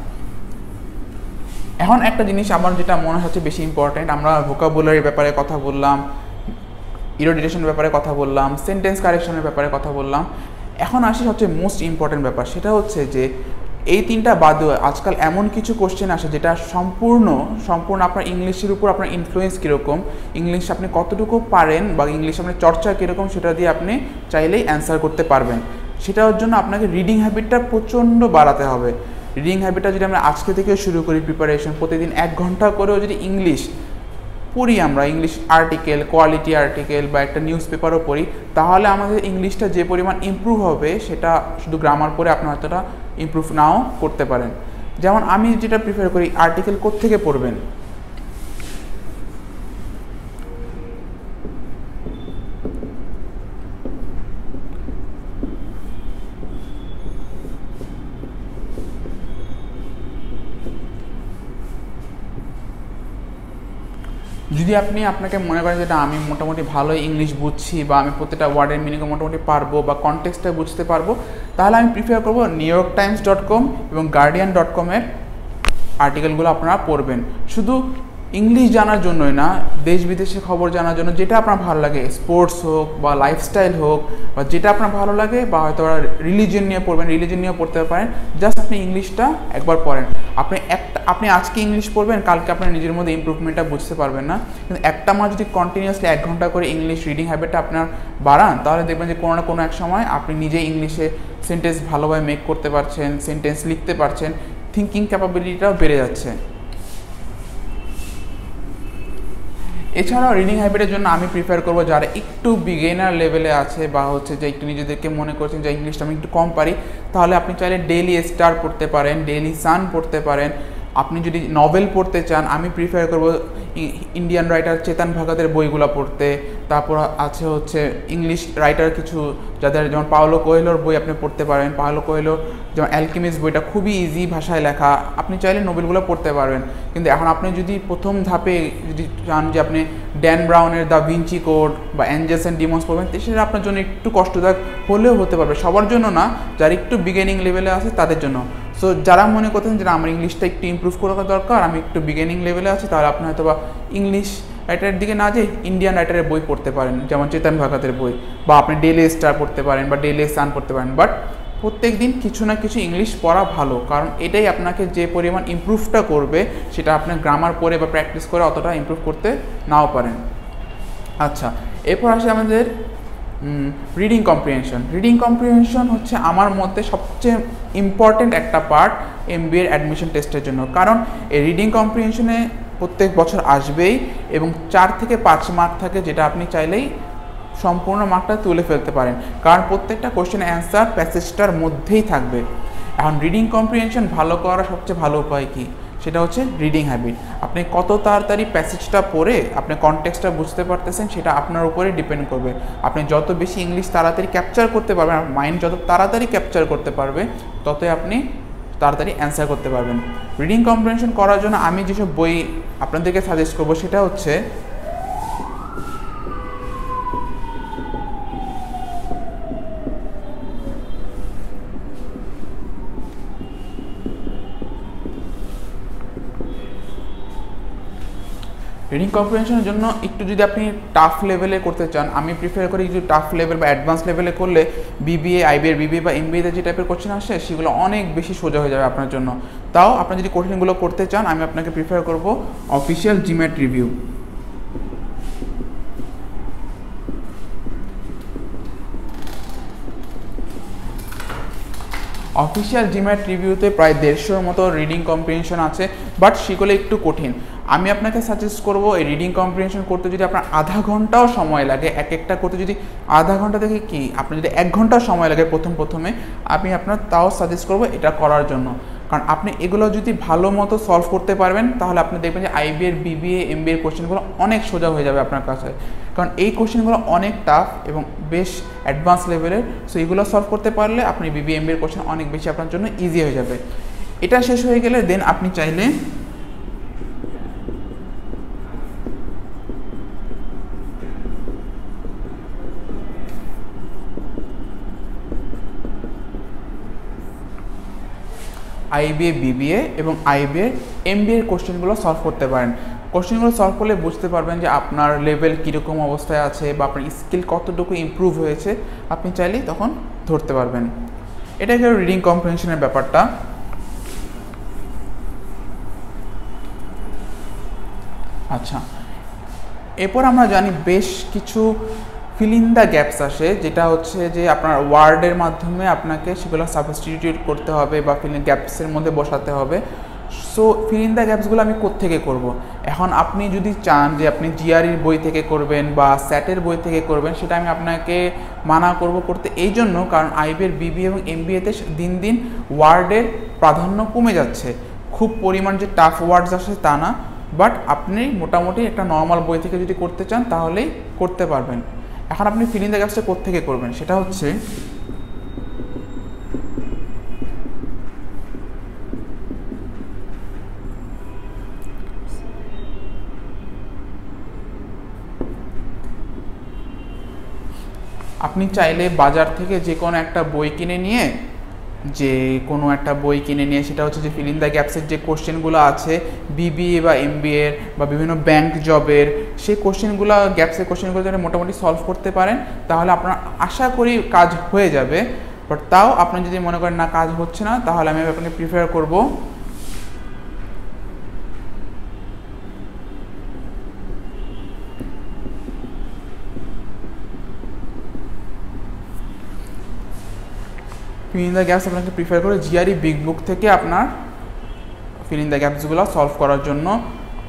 এখন একটা জিনিস আমার যেটা মনে হচ্ছে বেশি ইম্পর্টেন্ট, আমরা ভোকাবুলারির ব্যাপারে কথা বললাম, ইরর ডিটেকশনের ব্যাপারে কথা বললাম, সেন্টেন্স কারেকশনের ব্যাপারে কথা বললাম। এখন আসি হচ্ছে মোস্ট ইম্পর্টেন্ট ব্যাপার, সেটা হচ্ছে যে এই তিনটা বাদেও আজকাল এমন কিছু কোশ্চেন আসে যেটা সম্পূর্ণ আপনার ইংলিশের উপর আপনার ইনফ্লুয়েন্স কীরকম, ইংলিশ আপনি কতটুকু পারেন বা ইংলিশ আপনার চর্চা কীরকম, সেটা দিয়ে আপনি চাইলেই অ্যান্সার করতে পারবেন। সেটার জন্য আপনাকে রিডিং হ্যাবিটটা প্রচণ্ড বাড়াতে হবে। রিডিং হ্যাবিটটা যদি আমরা আজকে থেকে শুরু করি, প্রিপারেশন প্রতিদিন 1 ঘন্টা করেও যদি ইংলিশ পড়ি, আমরা ইংলিশ আর্টিকেল, কোয়ালিটি আর্টিকেল বা একটা নিউজ পেপারও পড়ি, তাহলে আমাদের ইংলিশটা যে পরিমাণ ইমপ্রুভ হবে, সেটা শুধু গ্রামার পড়ে আপনি হয়তোটা ইমপ্রুভ নাও করতে পারেন। যেমন আমি যেটা প্রিফার করি, আর্টিকেল কোত্থেকে পড়বেন? যদি আপনাকে মনে করেন যেটা আমি মোটামুটি ভালোই ইংলিশ বুঝছি বা আমি প্রত্যেকটা ওয়ার্ডের মিনিং মোটামুটি পারবো বা কনটেক্সটটা বুঝতে পারবো, তাহলে আমি প্রিফার করবো newyorktimes.com এবং guardian.com এর আর্টিকেলগুলো আপনারা পড়বেন। শুধু ইংলিশ জানার জন্যই না, দেশ বিদেশের খবর জানার জন্য, যেটা আপনার ভালো লাগে, স্পোর্টস হোক বা লাইফস্টাইল হোক বা যেটা আপনার ভালো লাগে, বা হয়তো রিলিজিয়ন নিয়ে পড়বেন, রিলিজিয়ন নিয়েও পড়তে পারেন। জাস্ট আপনি ইংলিশটা একবার পড়েন। আপনি আজকে ইংলিশ পড়বেন, কালকে আপনার নিজের মধ্যে ইমপ্রুভমেন্টটা বুঝতে পারবেন না। কিন্তু একটা মাস যদি কন্টিনিউয়াসলি 1 ঘন্টা করে ইংলিশ রিডিং হ্যাবিটটা আপনার বাড়ান, তাহলে দেখবেন যে কোনো না কোনো এক সময় আপনি নিজে ইংলিশে সেন্টেন্স ভালোভাবে মেক করতে পারছেন, সেন্টেন্স লিখতে পারছেন, থিঙ্কিং ক্যাপাবিলিটিটাও বেড়ে যাচ্ছে। এছাড়াও রিডিং হ্যাবিটের জন্য আমি প্রিফার করবো যারা একটু বিগিনার লেভেলে আছে বা হচ্ছে যে একটু নিজেদেরকে মনে করছেন যে ইংলিশটা আমি একটু কম পারি, তাহলে আপনি চাইলে ডেইলি স্টার পড়তে পারেন, ডেইলি সান পড়তে পারেন, আপনি যদি নভেল পড়তে চান, আমি প্রিফার করব ইন্ডিয়ান রাইটার চেতন ভগতের বইগুলো পড়তে। তারপর আছে হচ্ছে ইংলিশ রাইটার কিছু, যাদের যেমন পাওলো কোয়েলোর বই আপনি পড়তে পারেন। পাওলো কোয়েলো যেমন অ্যালকেমিস্ট বইটা খুবই ইজি ভাষায় লেখা, আপনি চাইলে নোবেলগুলো পড়তে পারবেন। কিন্তু এখন আপনি যদি প্রথম ধাপে যদি চান যে আপনি ড্যান ব্রাউনের দ্য ভিঞ্চি কোড বা অ্যাঞ্জেলস অ্যান্ড ডিমন্স পড়বেন, সেটা আপনার জন্য একটু কষ্টদায়ক হলেও হতে পারবে, সবার জন্য না, যারা একটু বিগিনিং লেভেলে আছে তাদের জন্য। সো যারা মনে করতেন যে আমার ইংলিশটা একটু ইমপ্রুভ করা দরকার, আমি একটু বিগিনিং লেভেলে আছি, তাহলে আপনি হয়তো বা ইংলিশ রাইটারের দিকে না যেয়ে ইন্ডিয়ান রাইটারের বই পড়তে পারেন, যেমন চেতন ভগতের বই, বা আপনি ডেইলি স্টার পড়তে পারেন বা ডেইলি সান পড়তে পারেন। বাট প্রত্যেক দিন কিছু না কিছু ইংলিশ পড়া ভালো, কারণ এটাই আপনাকে যে পরিমাণ ইমপ্রুভটা করবে, সেটা আপনার গ্রামার পড়ে বা প্র্যাকটিস করে অতটা ইমপ্রুভ করতে নাও পারেন। আচ্ছা, এরপর আসে আমাদের রিডিং কম্প্রিহেনশন। রিডিং কম্প্রিহেনশন হচ্ছে আমার মতে সবচেয়ে ইম্পর্টেন্ট একটা পার্ট এমবিএর অ্যাডমিশন টেস্টের জন্য, কারণ এই রিডিং কম্প্রিহেনশনে প্রত্যেক বছর আসবেই এবং 4 থেকে 5 মার্ক থাকে, যেটা আপনি চাইলেই সম্পূর্ণ মার্কটা তুলে ফেলতে পারেন, কারণ প্রত্যেকটা কোশ্চেন অ্যান্সার প্যাসেজটার মধ্যেই থাকবে। এখন রিডিং কম্প্রিহেনশন ভালো করার সবচেয়ে ভালো উপায় কী? সেটা হচ্ছে রিডিং হ্যাবিট। আপনি কত তাড়াতাড়ি প্যাসেজটা পড়ে আপনি কনটেক্সটটা বুঝতে পারতেছেন, সেটা আপনার উপরে ডিপেন্ড করবে। আপনি যত বেশি ইংলিশ তাড়াতাড়ি ক্যাপচার করতে পারবেন, মাইন্ড যত তাড়াতাড়ি ক্যাপচার করতে পারবে, ততই আপনি তাড়াতাড়ি অ্যান্সার করতে পারবেন। রিডিং কম্প্রিহেনশন করার জন্য আমি যেসব বই আপনাদেরকে সাজেস্ট করবো, সেটা হচ্ছে রিডিং কম্প্রিহেনশনের জন্য একটু যদি আপনি টাফ লেভেলে করতে চান, আমি প্রিফার করি যদি টাফ লেভেল বা অ্যাডভান্স লেভেলে করলে বিবিএ, আইবিএর বিবিএ বা এমবিএতে যে টাইপের কোশ্চেন আসে, সেগুলো অনেক বেশি সোজা হয়ে যাবে আপনার জন্য। তাও আপনি যদি কোশ্চেনগুলো করতে চান, আমি আপনাকে প্রিফার করব official GMAT review. Official GMAT রিভিউতে প্রায় 150-র মতো রিডিং কম্প্রিহেনশন আছে, বাট সেগুলো একটু কঠিন। আমি আপনাকে সাজেস্ট করব এই রিডিং কম্প্রিহেনশন করতে যদি আপনার আধা ঘন্টাও সময় লাগে, এক একটা করতে যদি আধা ঘন্টা থেকে কি আপনার যদি 1 ঘন্টাও সময় লাগে প্রথমে, আমি আপনার তাও সাজেস্ট করব এটা করার জন্য। কারণ আপনি এগুলো যদি ভালো মতো সলভ করতে পারবেন, তাহলে আপনি দেখবেন যে আইবিএর, বিবিএ, এমবিএর কোশ্চেনগুলো অনেক সোজা হয়ে যাবে আপনার কাছে, কারণ এই কোশ্চেনগুলো অনেক টাফ এবং বেশ অ্যাডভান্স লেভেলের। সো এগুলো সলভ করতে পারলে আপনি বিবিএ, এমবিএর কোশ্চেন অনেক বেশি আপনার জন্য ইজি হয়ে যাবে। এটা শেষ হয়ে গেলে দেন আপনি চাইলে আইবিএ, বিবিএ এবং আইবিএর, এমবিএর কোশ্চেনগুলো সলভ করতে পারেন। কোশ্চেনগুলো সলভ করলে বুঝতে পারবেন যে আপনার লেভেল কীরকম অবস্থায় আছে বা আপনার স্কিল কতটুকু ইমপ্রুভ হয়েছে, আপনি চাইলেই তখন ধরতে পারবেন। এটাই হলো রিডিং কম্প্রিহেনশনের ব্যাপারটা। আচ্ছা, এরপর আমরা জানি বেশ কিছু ফিল ইন দ্য গ্যাপস আসে, যেটা হচ্ছে যে আপনার ওয়ার্ডের মাধ্যমে আপনাকে সেগুলো সাবস্টিটিউট করতে হবে বা ফিল ইন গ্যাপসের মধ্যে বসাতে হবে। সো ফিল ইন দ্য গ্যাপসগুলো আমি কোত্থেকে করব? এখন আপনি যদি চান যে আপনি জিআরইর বই থেকে করবেন বা স্যাটের বই থেকে করবেন, সেটা আমি আপনাকে মানা করতে এই জন্য, কারণ আইবিএর, বিবিএ এবং এমবিএতে দিন দিন ওয়ার্ডের প্রাধান্য কমে যাচ্ছে। খুব পরিমাণ যে টাফ ওয়ার্ডস আসে তা না, বাট আপনি মোটামুটি একটা নর্মাল বই থেকে যদি করতে চান তাহলেই করতে পারবেন। এখন আপনি ফিল ইন দ্য গ্যাপসটা কোত্থেকে করবেন? সেটা হচ্ছে আপনি চাইলে বাজার থেকে যে কোনো একটা বই কিনে নিয়ে সেটা হচ্ছে যে ফিল ইন দ্য গ্যাপসের যে কোশ্চেনগুলো আছে বিবিএ বা এমবিএর বা বিভিন্ন ব্যাংক জবের, সেই কোশ্চেনগুলো, গ্যাপসের কোশ্চেনগুলো যদি মোটামুটি সলভ করতে পারেন, তাহলে আপনার আশা করি কাজ হয়ে যাবে। বাট তাও আপনি যদি মনে করেন না কাজ হচ্ছে না, তাহলে আমি আপনাকে প্রিফার করব ফিল ইন দ্য গ্যাপস আপনাকে প্রিফার করে জিআরই বিগ বুক থেকে আপনার ফিল ইন দ্য গ্যাপসগুলো সলভ করার জন্য।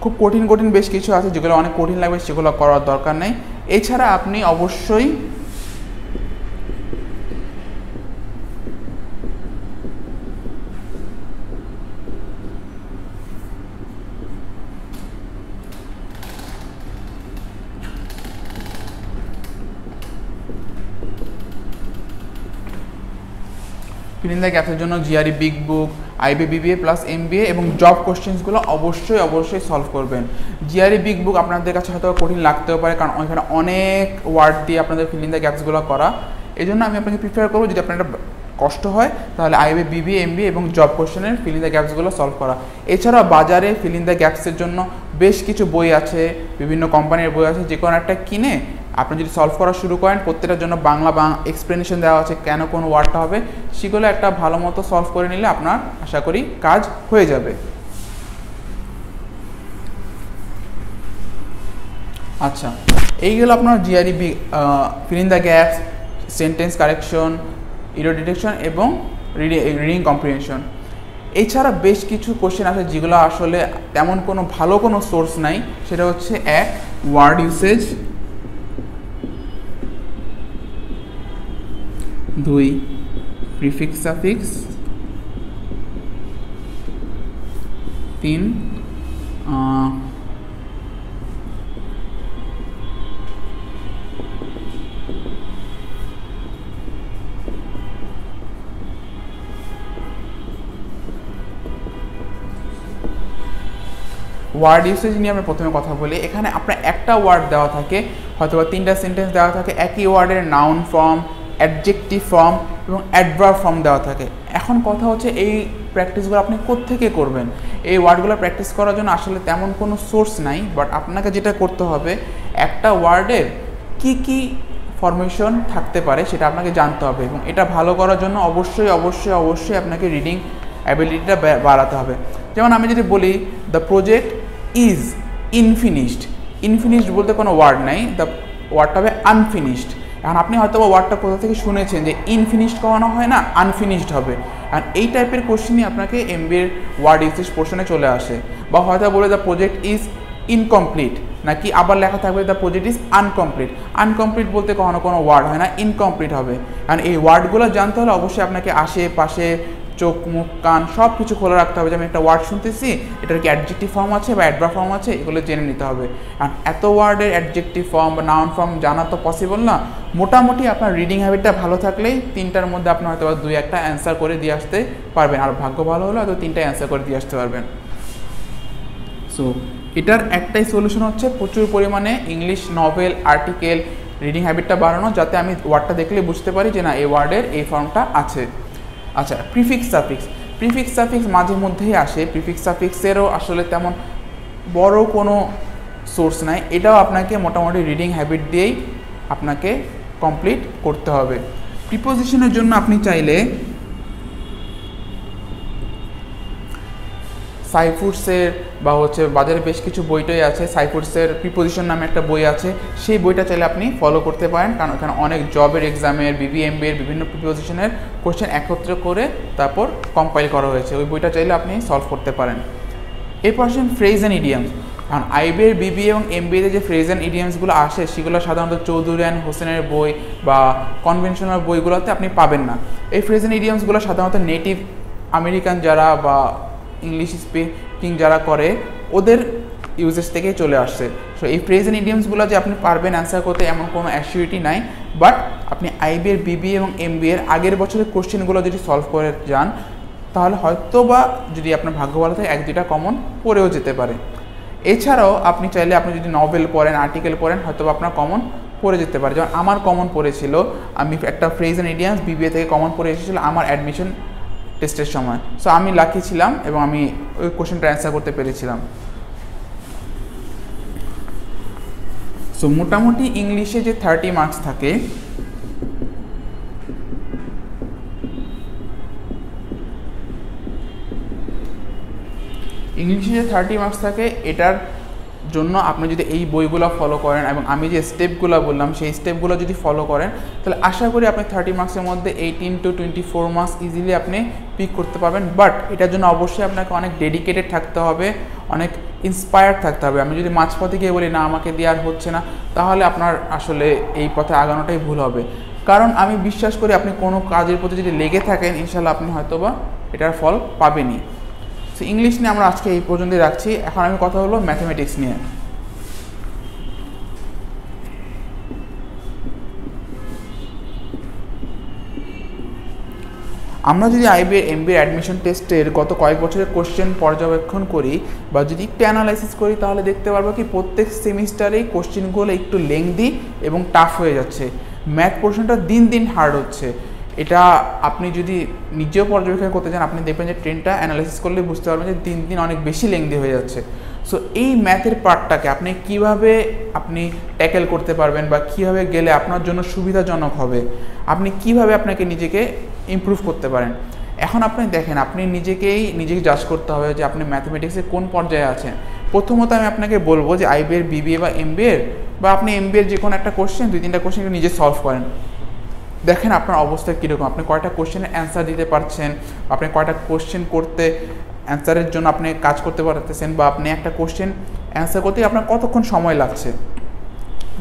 খুব কঠিন বেশ কিছু আছে, যেগুলো অনেক কঠিন লাগবে, সেগুলো করার দরকার নেই। এছাড়া আপনি অবশ্যই ফিল ইন দ্য গ্যাপসের জন্য জিআরই বিগ বুক, আইবিএ বিবিএ প্লাস এমবিএ এবং জব কোশ্চেন্সগুলো অবশ্যই সলভ করবেন। জিআরই বিগ বুক আপনাদের কাছে হয়তো কঠিন লাগতেও পারে, কারণ ওইখানে অনেক ওয়ার্ড দিয়ে আপনাদের ফিল ইন দ্য গ্যাপসগুলো করা। এই জন্য আমি আপনাকে প্রিফার করবো, যদি আপনার কষ্ট হয় তাহলে আইবিএ বিবিএ এমবিএ এবং জব কোশ্চেনের ফিল ইন দ্য গ্যাপসগুলো সলভ করা। এছাড়াও বাজারে ফিল ইন দ্য গ্যাপসের জন্য বেশ কিছু বই আছে, বিভিন্ন কোম্পানির বই আছে, যে কোনো একটা কিনে আপনি যদি সলভ করা শুরু করেন, প্রত্যেকটার জন্য বাংলা এক্সপ্লেনেশন দেওয়া আছে কেন কোন ওয়ার্ডটা হবে, সেগুলো একটা ভালো মতো সলভ করে নিলে আপনার আশা করি কাজ হয়ে যাবে। আচ্ছা, এইগুলো আপনার GRE fill in the gaps, sentence correction, error detection এবং রিডিং কম্প্রিহেনশন। এছাড়া বেশ কিছু কোশ্চেন আছে যেগুলো আসলে তেমন কোনো ভালো কোনো সোর্স নাই। সেটা হচ্ছে 1 word usage, 2 prefix suffix, 3 word usage নিয়ে আমরা প্রথমে কথা বলি। এখানে আপনার একটা ওয়ার্ড দেওয়া থাকে, হয়তো বা 3টা সেন্টেন্স দেওয়া থাকে, একই ওয়ার্ডের নাউন ফর্ম, অ্যাডজেক্টিভ ফর্ম এবং অ্যাডভার্ব ফর্ম দেওয়া থাকে। এখন কথা হচ্ছে এই প্র্যাকটিসগুলো আপনি কোত্থেকে করবেন? এই ওয়ার্ডগুলো প্র্যাকটিস করার জন্য আসলে তেমন কোনো সোর্স নাই, বাট আপনাকে যেটা করতে হবে, একটা ওয়ার্ডের কি ফরমেশন থাকতে পারে সেটা আপনাকে জানতে হবে, এবং এটা ভালো করার জন্য অবশ্যই আপনাকে রিডিং অ্যাবিলিটিটা বাড়াতে হবে। যেমন আমি যদি বলি দ্য প্রজেক্ট ইজ ইনফিনিশড বলতে কোনো ওয়ার্ড নাই, দ্য ওয়ার্ডটা হবে আনফিনিশড। এখন আপনি হয়তো ওয়ার্ডটা কোথা থেকে শুনেছেন যে ইনফিনিশড করানো হয় না, আনফিনিশড হবে। আর এই টাইপের কোশ্চেনই আপনাকে এমবিএর ওয়ার্ড ইউসেজ পোর্শনে চলে আসে। বা হয়তো বলে দ্য প্রজেক্ট ইজ ইনকমপ্লিট, নাকি আবার লেখা থাকবে দ্য প্রজেক্ট ইজ আনকমপ্লিট বলতে কখনো কোনো ওয়ার্ড হয় না, ইনকমপ্লিট হবে। কারণ এই ওয়ার্ডগুলো জানতে হলে অবশ্যই আপনাকে আশেপাশে চোখ মুখ কান সব কিছু খোলা রাখতে হবে, যে আমি একটা ওয়ার্ড শুনতেছি, এটার কি অ্যাডজেক্টিভ ফর্ম আছে বা অ্যাডভার্ব ফর্ম আছে, এগুলো জেনে নিতে হবে। আর এত ওয়ার্ডের অ্যাডজেক্টিভ ফর্ম বা নাউন ফর্ম জানা তো পসিবল না। মোটামুটি আপনার রিডিং হ্যাবিটটা ভালো থাকলেই 3টার মধ্যে আপনি হয়তো 2-1টা অ্যান্সার করে দিয়ে আসতে পারবেন, আর ভাগ্য ভালো হলে হয়তো 3টা অ্যান্সার করে দিয়ে আসতে পারবেন। সো এটার একটাই সলিউশন হচ্ছে প্রচুর পরিমাণে ইংলিশ নভেল, আর্টিকেল, রিডিং হ্যাবিটটা বাড়ানো, যাতে আমি ওয়ার্ডটা দেখলে বুঝতে পারি যে না, এই ওয়ার্ডের এই ফর্মটা আছে। আচ্ছা, প্রিফিক্স সাফিক্স মাঝে মধ্যেই আসে। প্রিফিক্স সাফিক্সেরও আসলে তেমন বড় কোনো সোর্স নাই, এটাও আপনাকে মোটামুটি রিডিং হ্যাবিট দিয়েই আপনাকে কমপ্লিট করতে হবে। প্রিপোজিশনের জন্য আপনি চাইলে সাইফুডসের বা বাজারে বেশ কিছু বইটাই আছে, সাইফুডসের প্রিপোজিশন নামে একটা বই আছে, সেই বইটা চাইলে আপনি ফলো করতে পারেন, কারণ এখানে অনেক জবের এক্সামের, বিবিএমবিএর বিভিন্ন প্রিপোজিশনের কোশ্চেন একত্র করে তারপর কম্পাইল করা হয়েছে, ওই বইটা চাইলে আপনি সলভ করতে পারেন। এরপর আসেন ফ্রেজ অ্যান্ড ইডিয়ামস। কারণ আইবিএর, বিবিএ এবং এমবিএতে যে ফ্রেজ অ্যান্ড ইডিয়ামসগুলো আসে, সেগুলো সাধারণত চৌধুরী অ্যান্ড হোসেনের বই বা কনভেনশনাল বইগুলোতে আপনি পাবেন না। এই ফ্রেজ অ্যান্ড ইডিয়ামসগুলো সাধারণত নেটিভ আমেরিকান যারা বা ইংলিশ স্পিকিং যারা করে, ওদের ইউজেস থেকেই চলে আসছে। সো এই ফ্রেজ অ্যান্ড ইডিয়ামসগুলো যে আপনি পারবেন অ্যান্সার করতে এমন কোনো অ্যাসিউরিটি নাই, বাট আপনি আইবিএর, বিবিএ এবং এমবিএর আগের বছরের কোশ্চেনগুলো যদি সলভ করে যান, তাহলে হয়তো বা যদি আপনার ভাগ্য ভালো থাকে 1-2টা কমন পড়েও যেতে পারে। এছাড়াও আপনি চাইলে, আপনি যদি নভেল পড়েন, আর্টিকেল পড়েন, হয়তো বা আপনার কমন পড়ে যেতে পারে। যেমন আমার কমন পড়েছিল, আমি একটা ফ্রেজ অ্যান্ড ইডিয়ামস বিবিএ থেকে কমন পড়ে এসেছিলো আমার অ্যাডমিশন টেস্টের সময়। সো আমি লাকি ছিলাম এবং আমি ওই কোশ্চেনটা অ্যান্সার করতে পেরেছিলাম। সো মোটামুটি ইংলিশে যে 30 মার্কস থাকে, ইংলিশে যে 30 মার্কস থাকে, এটার জন্য আপনি যদি এই বইগুলো ফলো করেন এবং আমি যে স্টেপগুলো বললাম সেই স্টেপগুলো যদি ফলো করেন, তাহলে আশা করি আপনি 30 মার্কসের মধ্যে 18 to 24 মার্কস ইজিলি আপনি পিক করতে পারবেন। বাট এটার জন্য অবশ্যই আপনাকে অনেক ডেডিকেটেড থাকতে হবে, অনেক ইন্সপায়ার্ড থাকতে হবে। আমি যদি মাঝপথে গিয়ে বলি না আমাকে দিয়ে আর হচ্ছে না, তাহলে আপনার আসলে এই পথে আগানোটাই ভুল হবে। কারণ আমি বিশ্বাস করি আপনি কোনো কাজের প্রতি যদি লেগে থাকেন, ইনশাল্লাহ আপনি হয়তোবা এটার ফল পাবেনই। সো ইংলিশ নিয়ে আমরা আজকে এই পর্যন্তই রাখছি। এখন আমি কথা হলো ম্যাথমেটিক্স নিয়ে। আমরা যদি আইবিএ এমবিএ অ্যাডমিশন টেস্টের গত কয়েক বছরের কোশ্চেন পর্যবেক্ষণ করি বা যদি একটু অ্যানালাইসিস করি তাহলে দেখতে পারবো কি প্রত্যেক সেমিস্টারেই কোশ্চেনগুলো একটু লেংদি এবং টাফ হয়ে যাচ্ছে। ম্যাথ পোর্শনটা দিন দিন হার্ড হচ্ছে। এটা আপনি যদি নিজেও পর্যবেক্ষণ করতে চান আপনি দেখবেন যে ট্রেন্ডটা অ্যানালাইসিস করলে বুঝতে পারবেন যে দিন দিন অনেক বেশি লেংদি হয়ে যাচ্ছে। সো এই ম্যাথের পার্টটাকে আপনি কিভাবে ট্যাকেল করতে পারবেন বা কীভাবে গেলে আপনার জন্য সুবিধাজনক হবে, আপনি কিভাবে আপনাকে নিজেকে ইমপ্রুভ করতে পারেন। এখন আপনি দেখেন আপনি নিজেকে জাজ করতে হবে যে আপনি ম্যাথমেটিক্সে কোন পর্যায়ে আছেন। প্রথমত আমি আপনাকে বলবো যে আইবিএর বিবিএ বা এমবিএর বা আপনি এমবিএর যে কোনো একটা কোশ্চেন 2-3টা কোশ্চেন নিজে সলভ করেন, দেখেন আপনার অবস্থা কীরকম, আপনি কয়টা কোশ্চেনের অ্যান্সার দিতে পারছেন, আপনি কয়টা কোশ্চেন করতে অ্যান্সারের জন্য আপনি কাজ করতে পারতেছেন, বা আপনি একটা কোশ্চেন অ্যান্সার করতে আপনার কতক্ষণ সময় লাগছে।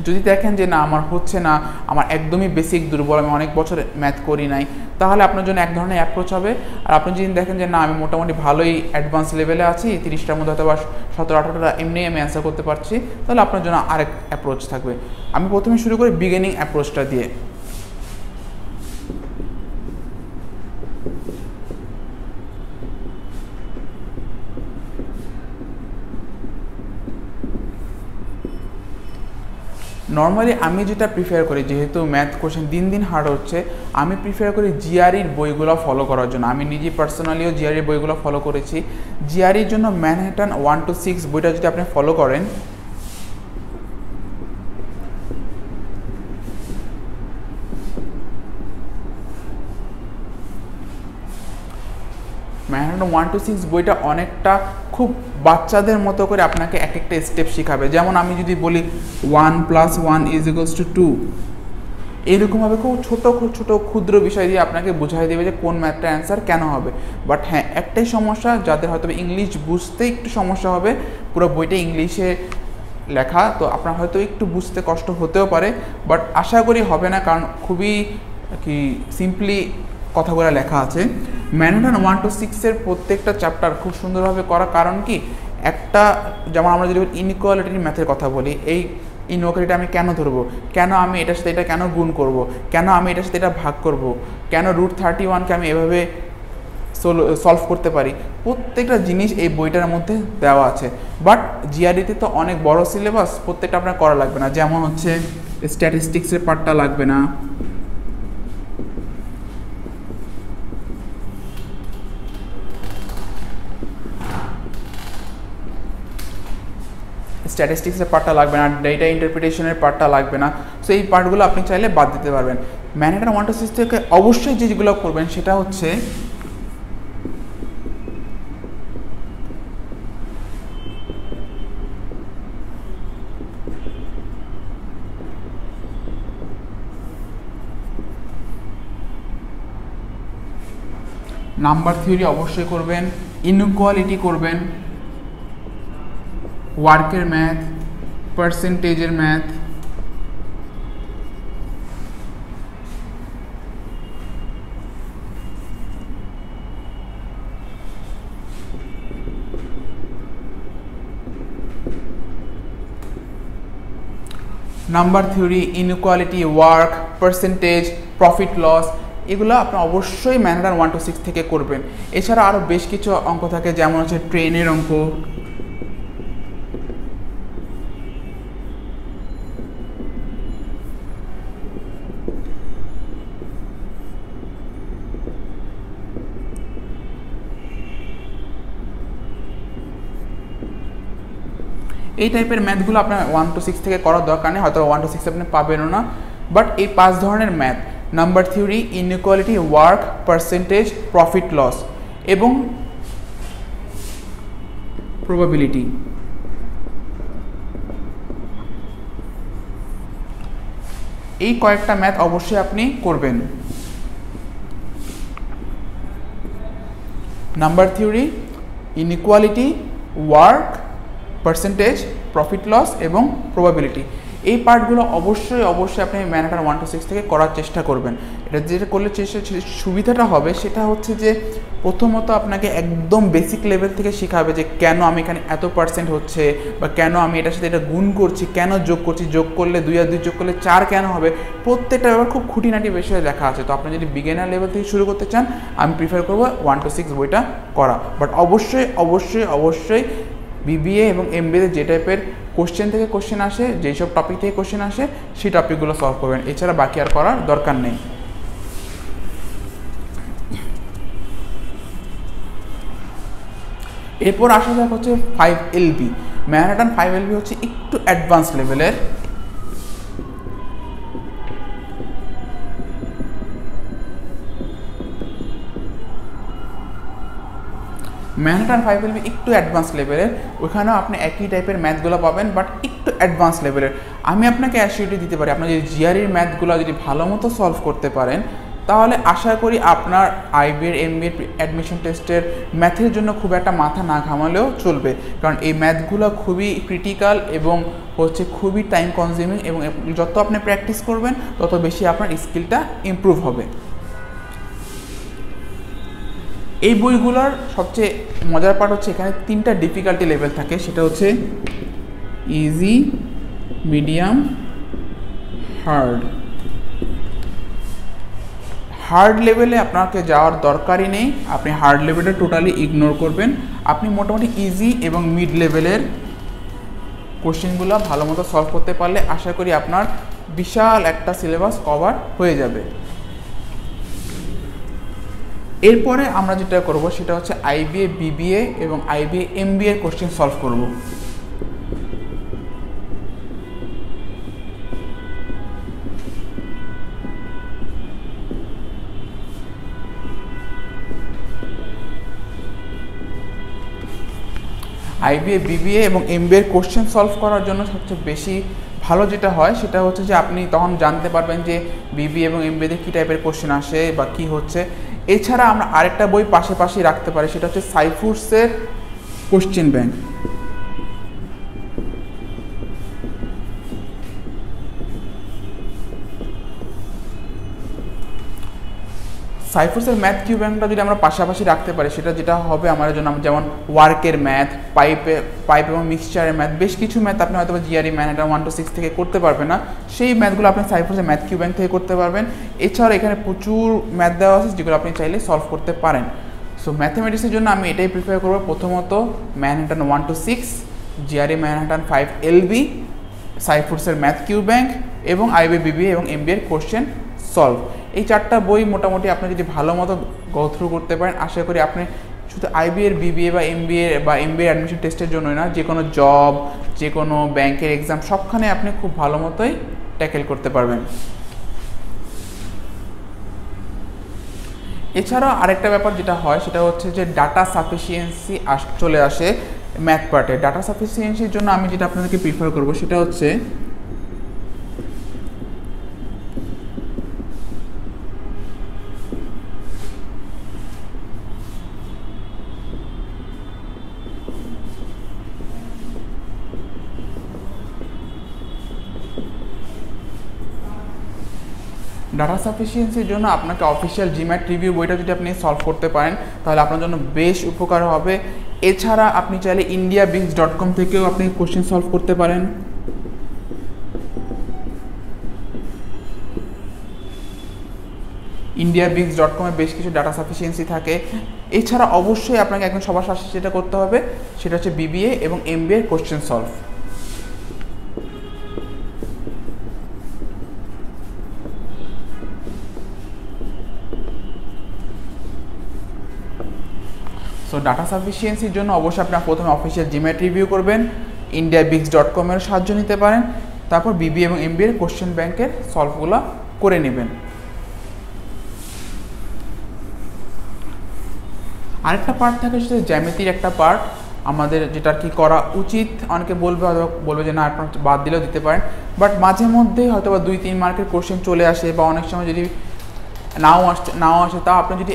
যদি দেখেন যে না আমার হচ্ছে না, আমার একদমই বেসিক দুর্বল, আমি অনেক বছর ম্যাথ করি নাই, তাহলে আপনার জন্য এক ধরনের অ্যাপ্রোচ হবে। আর আপনি যদি দেখেন যে না আমি মোটামুটি ভালোই অ্যাডভান্স লেভেলে আছি, 30টার মধ্যে হয়তো বা 17-18টা এমনি আমি অ্যান্সার করতে পারছি, তাহলে আপনার জন্য আরেক অ্যাপ্রোচ থাকবে। আমি প্রথমে শুরু করি বিগিনিং অ্যাপ্রোচটা দিয়ে। নর্মালি আমি যেটা প্রিফার করি, যেহেতু ম্যাথ কোশ্চেন দিন দিন হার্ড হচ্ছে, আমি প্রিফার করি জিআরইর বইগুলো ফলো করার জন্য। আমি নিজে পার্সোনালিও জিআরইর বইগুলো ফলো করেছি। জিআরইর জন্য ম্যানহাটন 1 to 6 বইটা যদি আপনি ফলো করেন, ম্যানহাটন 1 to 6 বইটা অনেকটা খুব বাচ্চাদের মতো করে আপনাকে এক একটা স্টেপ শেখাবে। যেমন আমি যদি বলি 1 + 1 = 2, এরকমভাবে খুব ছোট ক্ষুদ্র বিষয় দিয়ে আপনাকে বুঝাই দেবে যে কোন ম্যাথটা অ্যান্সার কেন হবে। বাট হ্যাঁ, একটাই সমস্যা, যাদের হয়তো ইংলিশ বুঝতে একটু সমস্যা হবে, পুরো বইটা ইংলিশে লেখা, তো আপনার হয়তো একটু বুঝতে কষ্ট হতেও পারে, বাট আশা করি হবে না, কারণ খুবই সিম্পলি কথাগুলো লেখা আছে। ম্যানহাটন 1 to 6 প্রত্যেকটা চ্যাপ্টার খুব সুন্দরভাবে করা। কারণ কি, একটা যেমন আমরা যদি ইনইকুয়ালিটির ম্যাথের কথা বলি, এই ইনইকুয়ালিটি আমি কেন ধরবো, কেন আমি এটার সাথে এটা কেন গুণ করব, কেন আমি এটার সাথে এটা ভাগ করব, কেন √31কে আমি এভাবে সলভ করতে পারি, প্রত্যেকটা জিনিস এই বইটার মধ্যে দেওয়া আছে। বাট জিআরইতে তো অনেক বড় সিলেবাস, প্রত্যেকটা আপনার করা লাগবে না। যেমন হচ্ছে স্ট্যাটিস্টিক্সের পার্টটা লাগবে না, স্ট্যাটিস্টিক্সের পার্টটা লাগবে না, ডেটা ইন্টারপ্রিটেশনের পার্টটা লাগবে না। সো এই পার্টগুলো আপনি চাইলে বাদ দিতে পারবেন। ম্যানহাটন 1 to 6 থেকে অবশ্যই যেগুলো করবেন সেটা হচ্ছে নাম্বার থিওরি অবশ্যই করবেন, ইনইকুয়ালিটি করবেন, ওয়ার্কের ম্যাথ, পার্সেন্টেজের math, number theory, inequality, work, percentage, profit loss, এগুলো আপনি অবশ্যই ম্যানহাটন 1 to 6 থেকে করবেন। এছাড়া আরও বেশ কিছু অঙ্ক থাকে, যেমন হচ্ছে ট্রেনের অঙ্ক, এই টাইপের ম্যাথগুলো আপনার 1 to 6 থেকে করার দরকার নেই, হয়তো 1 to 6 আপনি পাবেনও না। বাট এই 5 ধরনের math, number theory, inequality, work, percentage, profit loss এবং প্রবাবিলিটি, এই কয়েকটা ম্যাথ অবশ্যই আপনি করবেন। Number theory, inequality, work, percentage, profit loss এবং প্রবাবিলিটি, এই পার্টগুলো অবশ্যই আপনি ম্যানহাটন 1 to 6 থেকে করার চেষ্টা করবেন। এটা যেটা করলে সুবিধাটা হবে সেটা হচ্ছে যে প্রথমত আপনাকে একদম বেসিক লেভেল থেকে শেখাবে যে কেন আমি এখানে এত % হচ্ছে, বা কেন আমি এটার সাথে এটা গুণ করছি, কেন যোগ করছি, যোগ করলে 2 আর 2 যোগ করলে 4 কেন হবে, প্রত্যেকটা ব্যাপার খুব খুঁটিনাটি বিষয়ে লেখা আছে। তো আপনি যদি বিগিনার লেভেল থেকে শুরু করতে চান আমি প্রিফার করব 1 to 6 বইটা করা। বাট অবশ্যই বিবিএ এবং এমবিএতে যে টাইপের কোশ্চেন থেকে কোশ্চেন আসে, যেসব টপিক থেকে কোশ্চেন আসে সেই টপিকগুলো সলভ করবেন, এছাড়া বাকি আর করার দরকার নেই। এরপর আসা যাক হচ্ছে 5LB। ম্যানহাটন 5LB হচ্ছে একটু অ্যাডভান্স লেভেলের। ম্যানহাটন 5LB একটু অ্যাডভান্স লেভেলের, ওখানেও আপনি একই টাইপের ম্যাথগুলো পাবেন বাট একটু অ্যাডভান্স লেভেলের। আমি আপনাকে অ্যাসিউরিটি দিতে পারি আপনি যদি জিআরইর ম্যাথগুলো যদি ভালো মতো সলভ করতে পারেন তাহলে আশা করি আপনার আইবিএর এমবিএর অ্যাডমিশন টেস্টের ম্যাথের জন্য খুব একটা মাথা না ঘামালেও চলবে, কারণ এই ম্যাথগুলো খুবই ক্রিটিক্যাল এবং হচ্ছে খুবই টাইম কনজিউমিং, এবং যত আপনি প্র্যাকটিস করবেন তত বেশি আপনার স্কিলটা ইমপ্রুভ হবে। এই বইগুলোর সবচেয়ে মজার পার্ট হচ্ছে এখানে 3টা ডিফিকাল্টি লেভেল থাকে, সেটা হচ্ছে ইজি, মিডিয়াম, হার্ড। হার্ড লেভেলে আপনাকে যাওয়ার দরকারই নেই, আপনি হার্ড লেভেলটা টোটালি ইগনোর করবেন। আপনি মোটামুটি ইজি এবং মিড লেভেলের কোশ্চেনগুলো ভালো মতো সলভ করতে পারলে আশা করি আপনার বিশাল একটা সিলেবাস কভার হয়ে যাবে। এরপরে আমরা যেটা করব সেটা হচ্ছে আইবিএ বিবিএ এবং আইবিএ এমবিএ এর কোশ্চেন সলভ করব। আইবিএ বিবিএ এবং এমবিএ এর কোশ্চেন সলভ করার জন্য সবচেয়ে বেশি ভালো যেটা হয় সেটা হচ্ছে যে আপনি তখন জানতে পারবেন যে বিবিএ এবং এমবিএতে কী টাইপের কোশ্চেন আসে বা কী হচ্ছে। এছাড়া আমরা আরেকটা বই পাশাপাশি রাখতে পারি, সেটা হচ্ছে সাইফুরসের কোশ্চেন ব্যাংক। সাইফুরসের ম্যাথ কিউ ব্যাংকটা যদি আমরা পাশাপাশি রাখতে পারি সেটা যেটা হবে আমাদের জন্য, যেমন ওয়ার্কের ম্যাথ, পাইপ এবং মিক্সচারের ম্যাথ, বেশ কিছু ম্যাথ আপনি হয়তো জিআরই ম্যানহাটন 1 to 6 থেকে করতে পারবেন না, সেই ম্যাথগুলো আপনি সাইফুরসের ম্যাথ কিউ ব্যাংক থেকে করতে পারবেন। এছাড়া এখানে প্রচুর ম্যাথ দেওয়া আছে যেগুলো আপনি চাইলে সলভ করতে পারেন। সো ম্যাথমেটিক্সের জন্য আমি এটাই প্রিফার করবো, প্রথমত Manhattan 1 to 6, GRE Manhattan 5LB, সাইফুরসের ম্যাথ কিউ ব্যাংক এবং আইবিএ বিবিএ এবং এমবিএ এর কোশ্চেন সলভ। এই 4টা বই মোটামুটি আপনি যদি ভালো মতো গো থ্রু করতে পারেন আশা করি আপনি শুধু আইবিএর বিবিএ বা এমবিএ অ্যাডমিশন টেস্টের জন্যই না, যে কোনো জব, যে কোনো ব্যাংকের এক্সাম সবখানে আপনি খুব ভালো মতোই ট্যাকেল করতে পারবেন। এছাড়াও আরেকটা ব্যাপার যেটা হয় সেটা হচ্ছে যে ডাটা সাফিসিয়েন্সি চলে আসে ম্যাথ পার্টে। ডাটা সাফিসিয়েন্সির জন্য আমি যেটা আপনাদেরকে প্রিফার করব সেটা হচ্ছে ডাটা সাফিসিয়েন্সির জন্য আপনাকে অফিসিয়াল জিম্যাট রিভিউ বইটা যদি আপনি সলভ করতে পারেন তাহলে আপনার জন্য বেশ উপকার হবে। এছাড়া আপনি চাইলে indiabix.com থেকেও আপনি কোশ্চেন সলভ করতে পারেন। indiabix.com এ বেশ কিছু ডাটা সাফিসিয়েন্সি থাকে। এছাড়া অবশ্যই আপনাকে একদম সবার সাথে যেটা করতে হবে সেটা হচ্ছে বিবিএ এবং এমবিএ এর কোশ্চেন সলভ। সো ডাটা সাফিসিয়েন্সির জন্য অবশ্যই আপনার প্রথমে অফিসিয়াল জিম্যাট রিভিউ করবেন, indiabix.com এর সাহায্য নিতে পারেন, তারপর বিবিএ এবং এমবিএ এর কোশ্চেন ব্যাংকের সলভগুলো করে নেবেন। আরেকটা পার্ট থাকে সেটা জ্যামিতির একটা পার্ট আমাদের, যেটা কি করা উচিত। অনেকে বলবে যে না আপনার বাদ দিলেও দিতে পারেন, বাট মাঝে মধ্যে হয়তো বা 2-3 মার্কের কোশ্চেন চলে আসে, বা অনেক সময় যদি নাও আসে তা আপনি যদি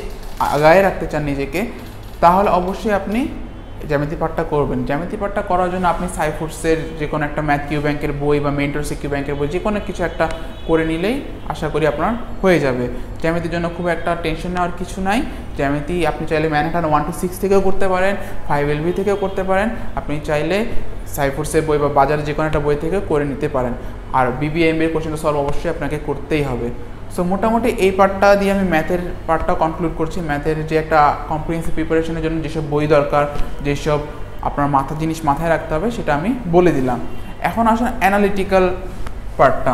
আগায় রাখতে চান নিজেকে তাহলে অবশ্যই আপনি জ্যামিতি পার্টটা করবেন। জ্যামিতি পার্টটা করার জন্য আপনি সাইফোর্সের যে কোনো একটা ম্যাথ কিউ ব্যাংকের বই বা মেন্টর সিকিউ ব্যাংকের বই যে কোনো কিছু একটা করে নিলেই আশা করি আপনার হয়ে যাবে। জ্যামিতির জন্য খুব একটা টেনশন নেওয়ার কিছু নাই। জ্যামিতি আপনি চাইলে ম্যানহাটন 1 to 6 থেকেও করতে পারেন, 5LB থেকেও করতে পারেন, আপনি চাইলে সাইফোর্সের বই বা বাজারে যে কোনো একটা বই থেকে করে নিতে পারেন। আর BBA-MBA এর কোশ্চেন সলভ অবশ্যই আপনাকে করতেই হবে। সো মোটামুটি এই পার্টটা দিয়ে আমি ম্যাথের পার্টটা কনক্লুড করছি। ম্যাথের যে একটা কম্প্রিহেন্সিভ প্রিপারেশনের জন্য যেসব বই দরকার, যেসব আপনার জিনিস মাথায় রাখতে হবে সেটা আমি বলে দিলাম। এখন আসুন অ্যানালিটিক্যাল পার্টটা।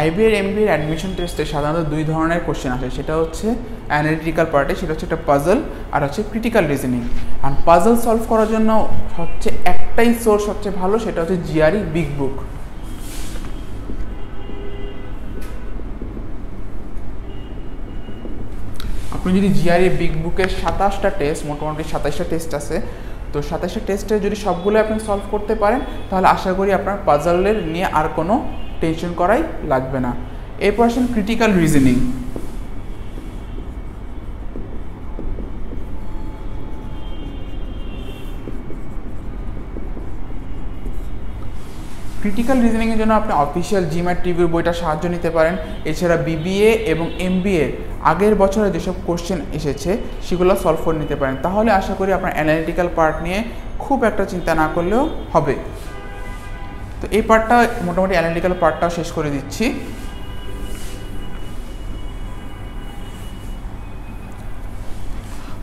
IB আর MBA এর অ্যাডমিশন টেস্টে সাধারণত দুই ধরনের কোশ্চেন আসে, সেটা হচ্ছে অ্যানালিটিক্যাল পার্টে, সেটা হচ্ছে একটা পাজল আর হচ্ছে ক্রিটিক্যাল রিজনিং। আর পাজল সলভ করার জন্য হচ্ছে একটাই সোর্স সবচেয়ে ভালো, সেটা হচ্ছে GRE বিগ বুক। আপনি যদি GRE বিগ বুকের 27টা টেস্ট, মোটামুটি 27টা টেস্ট আছে, তো 27টা টেস্টে যদি সবগুলো আপনি সলভ করতে পারেন তাহলে আশা করি আপনার পাজলের নিয়ে আর কোনো টেনশন করাই লাগবে না। এরপর আসেন ক্রিটিক্যাল রিজনিং। ক্রিটিক্যাল রিজনিংয়ের জন্য আপনি অফিসিয়াল জিম্যাট রিভিউর বইটা সাহায্য নিতে পারেন। এছাড়া BBA এবং MBA আগের বছরে যেসব কোশ্চেন এসেছে সেগুলো সলভ করে নিতে পারেন। তাহলে আশা করি আপনার অ্যানালিটিক্যাল পার্ট নিয়ে খুব একটা চিন্তা না করলেও হবে। তো এই পার্টটা মোটামুটি অ্যানালিটিক্যাল পার্টটাও শেষ করে দিচ্ছি।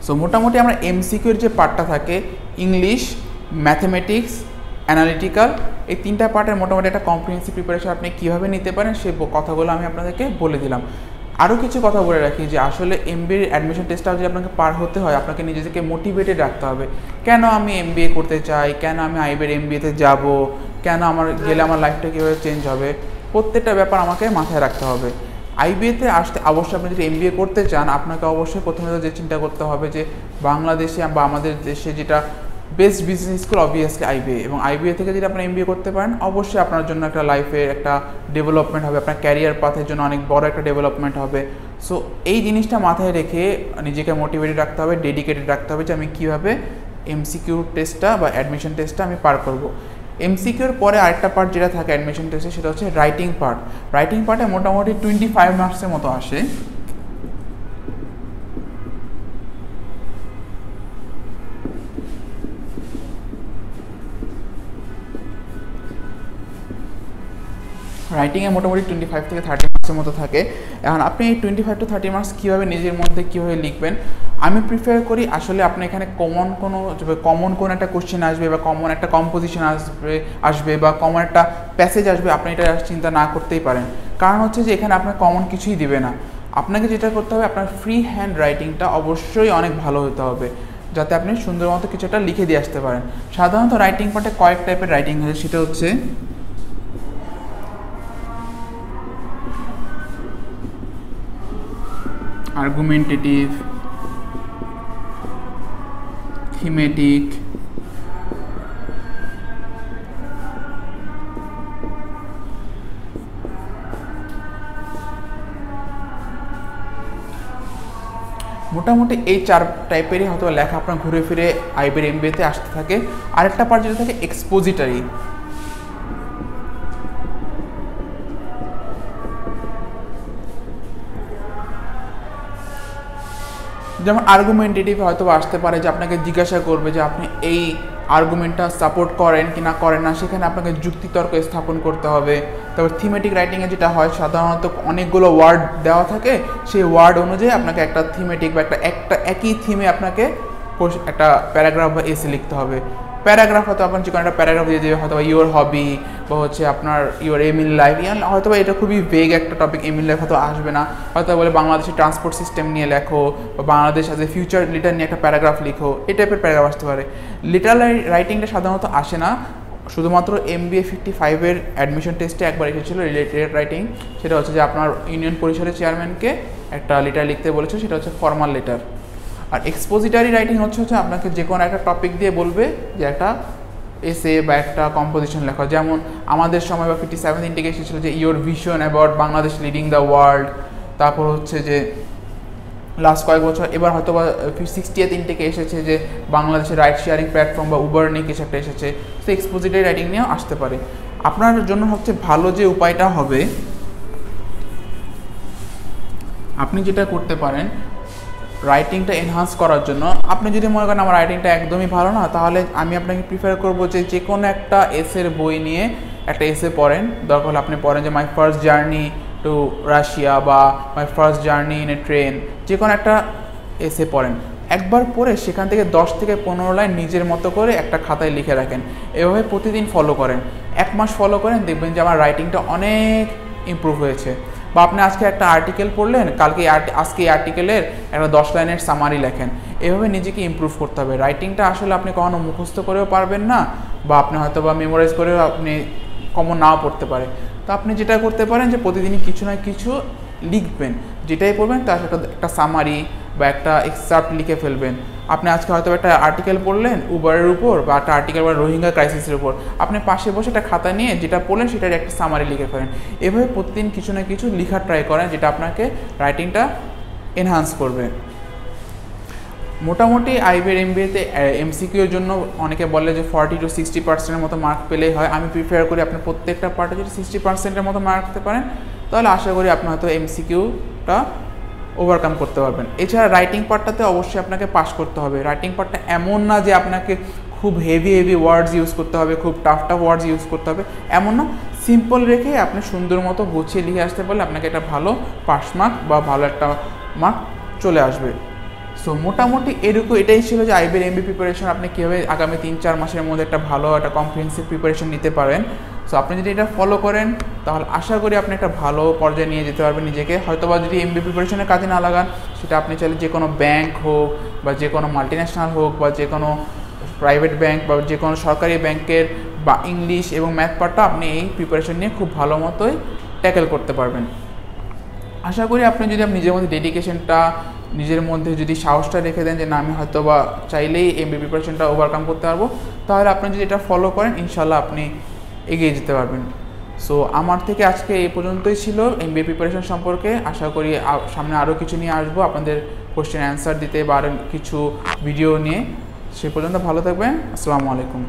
সো মোটামুটি আমরা MCQর যে পার্টটা থাকে, ইংলিশ, ম্যাথমেটিক্স, অ্যানালিটিক্যাল, এই তিনটা পার্টের মোটামুটি একটা কম্প্রিহেন্সিভ প্রিপারেশন আপনি কীভাবে নিতে পারেন সেই কথাগুলো আমি আপনাদেরকে বলে দিলাম। আরও কিছু কথা বলে রাখি যে আসলে MBA অ্যাডমিশন টেস্টটা যদি আপনাকে পার হতে হয়, আপনাকে নিজেকে মোটিভেটেড রাখতে হবে। কেন আমি MBA করতে চাই, কেন আমি IB MBA-তে যাব, কেন আমার গেলে আমার লাইফটা কীভাবে চেঞ্জ হবে, প্রত্যেকটা ব্যাপার আমাকে মাথায় রাখতে হবে। IBA-তে আসতে অবশ্যই আপনি যদি MBA করতে চান, আপনাকে অবশ্যই প্রথমে যে চিন্তা করতে হবে যে বাংলাদেশে বা আমাদের দেশে যেটা best business school obviously IBA, এবং IBA থেকে যদি আপনি MBA করতে পারেন অবশ্যই আপনার জন্য একটা লাইফের একটা ডেভেলপমেন্ট হবে, আপনার ক্যারিয়ার পাথের জন্য অনেক বড় একটা ডেভেলপমেন্ট হবে। সো এই জিনিসটা মাথায় রেখে নিজেকে মোটিভেটেড রাখতে হবে, ডেডিকেটেড রাখতে হবে যে আমি কীভাবে MCQ টেস্টটা বা অ্যাডমিশন টেস্টটা আমি পার করব। MCQর পরে আরেকটা পার্ট যেটা থাকে অ্যাডমিশন টেস্টে, সেটা হচ্ছে রাইটিং পার্ট। রাইটিং পার্টে মোটামুটি 25 মার্কসের মতো আসে। রাইটিংয়ে মোটামুটি 25 থেকে 30 মার্কসের মতো থাকে। এখন আপনি এই 25 to 30 মার্কস কীভাবে নিজের মধ্যে কীভাবে লিখবেন, আমি প্রিফার করি আসলে আপনি এখানে কমন কোনো একটা কোশ্চেন আসবে বা কমন একটা কম্পোজিশন আসবে বা কমন একটা প্যাসেজ আসবে, আপনি এটা চিন্তা না করতেই পারেন। কারণ হচ্ছে যে এখানে আপনার কমন কিছুই দিবে না। আপনাকে যেটা করতে হবে, আপনার ফ্রি হ্যান্ড রাইটিংটা অবশ্যই অনেক ভালো হতে হবে, যাতে আপনি সুন্দর মতো কিছু একটা লিখে দিয়ে আসতে পারেন। সাধারণত রাইটিং পার্টে কয়েক টাইপের রাইটিং হয়, সেটা হচ্ছে আর্গুমেন্টেটিভ, থিমেটিক, মোটামুটি এই 4 টাইপেরই হয়তো লেখা আপনার ঘুরে ফিরে IB MBA-তে আসতে থাকে। আরেকটা পার্ট যেটা থাকে এক্সপোজিটারি। যেমন আর্গুমেন্টেটিভ হয়তো আসতে পারে যে আপনাকে জিজ্ঞাসা করবে যে আপনি এই আর্গুমেন্টটা সাপোর্ট করেন কি না করেন না, সেখানে আপনাকে যুক্তিতর্ক স্থাপন করতে হবে। তারপর থিমেটিক রাইটিংয়ে যেটা হয়, সাধারণত অনেকগুলো ওয়ার্ড দেওয়া থাকে, সেই ওয়ার্ড অনুযায়ী আপনাকে একটা থিমেটিক বা একটা একই থিমে আপনাকে একটা প্যারাগ্রাফ বা এসে লিখতে হবে। প্যারাগ্রাফ হয়তো আপনার যে কোনো একটা প্যারাগ্রাফ দিয়ে দেবে, হয়তো ইউর হবি বা হচ্ছে আপনার ইউর এম ইন লাইফ, হয়তো এটা খুবই ভেগ একটা টপিক, এম ইন লাইফ হয়তো আসবে না, হয়তো বলে বাংলাদেশের ট্রান্সপোর্ট সিস্টেম নিয়ে লেখো বা Bangladesh as a future leader নিয়ে একটা প্যারাগ্রাফ লিখো, এই টাইপের প্যারাগ্রাফ আসতে পারে। লিটারাল রাইটিংটা সাধারণত আসে না, শুধুমাত্র MBA 55-এর অ্যাডমিশন টেস্টে একবার এসেছিলো রিলেটেড রাইটিং। সেটা হচ্ছে যে আপনার ইউনিয়ন পরিষদের চেয়ারম্যানকে একটা লেটার লিখতে বলেছে, সেটা হচ্ছে ফর্মাল লেটার। আর এক্সপোজিটারি রাইটিং হচ্ছে আপনাকে যে কোনো একটা টপিক দিয়ে বলবে যে একটা এসে বা একটা কম্পোজিশন লেখা। যেমন আমাদের সময় বা 57 থেকে এসেছিলো যে your vision about Bangladesh leading the world. তারপর হচ্ছে যে লাস্ট কয়েক বছর এবার হয়তো বা 60th থেকে এসেছে যে বাংলাদেশের রাইড শেয়ারিং প্ল্যাটফর্ম বা উবার নিয়ে কিছু একটা এসেছে। তো এক্সপোজিটারি রাইটিং নিয়েও আসতে পারে। আপনার জন্য সবচেয়ে ভালো যে উপায়টা হবে, আপনি যেটা করতে পারেন রাইটিংটা এনহান্স করার জন্য, আপনি যদি মনে করেন আমার রাইটিংটা একদমই ভালো না, তাহলে আমি আপনাকে প্রিফার করবো যে কোনো একটা এসের বই নিয়ে একটা এসে পড়েন। দরকার হলে আপনি পড়েন যে my first journey to Russia বা my first journey in a train, যে কোনো একটা এসে পড়েন। একবার পড়ে সেখান থেকে 10 থেকে 15 লাইন নিজের মতো করে একটা খাতায় লিখে রাখেন। এভাবে প্রতিদিন ফলো করেন, 1 মাস ফলো করেন, দেখবেন যে আমার রাইটিংটা অনেক ইমপ্রুভ হয়েছে। বা আপনি আজকে একটা আর্টিকেল পড়লেন, আজকে এই আর্টিকেলের একটা 10 লাইনের সামারি লেখেন। এভাবে নিজেকে ইমপ্রুভ করতে হবে। রাইটিংটা আসলে আপনি কখনো মুখস্থ করেও পারবেন না, বা আপনি হয়তো বা মেমোরাইজ করেও আপনি কমন নাও পড়তে পারে। তো আপনি যেটা করতে পারেন যে প্রতিদিনই কিছু না কিছু লিখবেন, যেটাই পড়বেন তার সাথে একটা সামারি বা একটা এক্সট্রাক্ট লিখে ফেলবেন। আপনি আজকে হয়তো একটা আর্টিকেল পড়লেন উবারের উপর, বা একটা আর্টিকেল বা রোহিঙ্গা ক্রাইসিসের উপর, আপনি পাশে বসে একটা খাতা নিয়ে যেটা পড়লেন সেটার একটা সামারি লিখে ফেলেন। এভাবে প্রতিদিন কিছু না কিছু লেখার ট্রাই করেন, যেটা আপনাকে রাইটিংটা এনহান্স করবে। মোটামুটি আইবির MBA-তে MCQ-এর জন্য অনেকে বলে যে 40 to 60%-এর মতো মার্ক পেলেই হয়। আমি প্রিফার করি আপনি প্রত্যেকটা পার্টে যদি 60%-এর মতো মার্ক রাখতে পারেন, তাহলে আশা করি আপনি হয়তো MCQ-টা ওভারকাম করতে পারবেন। এছাড়া রাইটিং পার্টটাতে অবশ্যই আপনাকে পাস করতে হবে। রাইটিং পার্টটা এমন না যে আপনাকে খুব হেভি ওয়ার্ডস ইউজ করতে হবে, খুব টাফ ওয়ার্ডস ইউজ করতে হবে, এমন না। সিম্পল রেখে আপনি সুন্দর মতো গুছিয়ে লিখে আসতে পারলে আপনাকে একটা ভালো পাস মার্ক বা ভালো একটা মার্ক চলে আসবে। সো মোটামুটি এটাই ছিল যে আইবির MBA প্রিপারেশন আপনি কীভাবে আগামী 3-4 মাসের মধ্যে একটা ভালো একটা কম্প্রিহেন্সিভ প্রিপারেশন নিতে পারেন। সো আপনি যদি এটা ফলো করেন তাহলে আশা করি আপনি একটা ভালো পর্যায়ে নিয়ে যেতে পারবেন নিজেকে। হয়তো বা যদি MBA প্রিপারেশনের কাজে না লাগান, সেটা আপনি চাইলে যে কোনো ব্যাংক হোক বা যে কোনো মাল্টিন্যাশনাল হোক বা যে কোনো প্রাইভেট ব্যাংক বা যে কোনো সরকারি ব্যাংকের বা ইংলিশ এবং ম্যাথ পার্টটা আপনি এই প্রিপারেশন নিয়ে খুব ভালো মতোই ট্যাকেল করতে পারবেন। আশা করি আপনি যদি নিজের মধ্যে ডেডিকেশনটা, নিজের মধ্যে যদি সাহসটা রেখে দেন যে না আমি হয়তো বা চাইলেই MBA প্রিপারেশনটা ওভারকাম করতে পারবো, তাহলে আপনি যদি এটা ফলো করেন ইনশাল্লাহ আপনি এগিয়ে যেতে পারবেন। সো আমার থেকে আজকে এই পর্যন্তই ছিল MBA প্রিপারেশন সম্পর্কে। আশা করি সামনে আরও কিছু নিয়ে আসবো আপনাদের কোশ্চেন অ্যান্সার দিতে বা আরও কিছু ভিডিও নিয়ে। সে পর্যন্ত ভালো থাকবেন। আসসালামু আলাইকুম।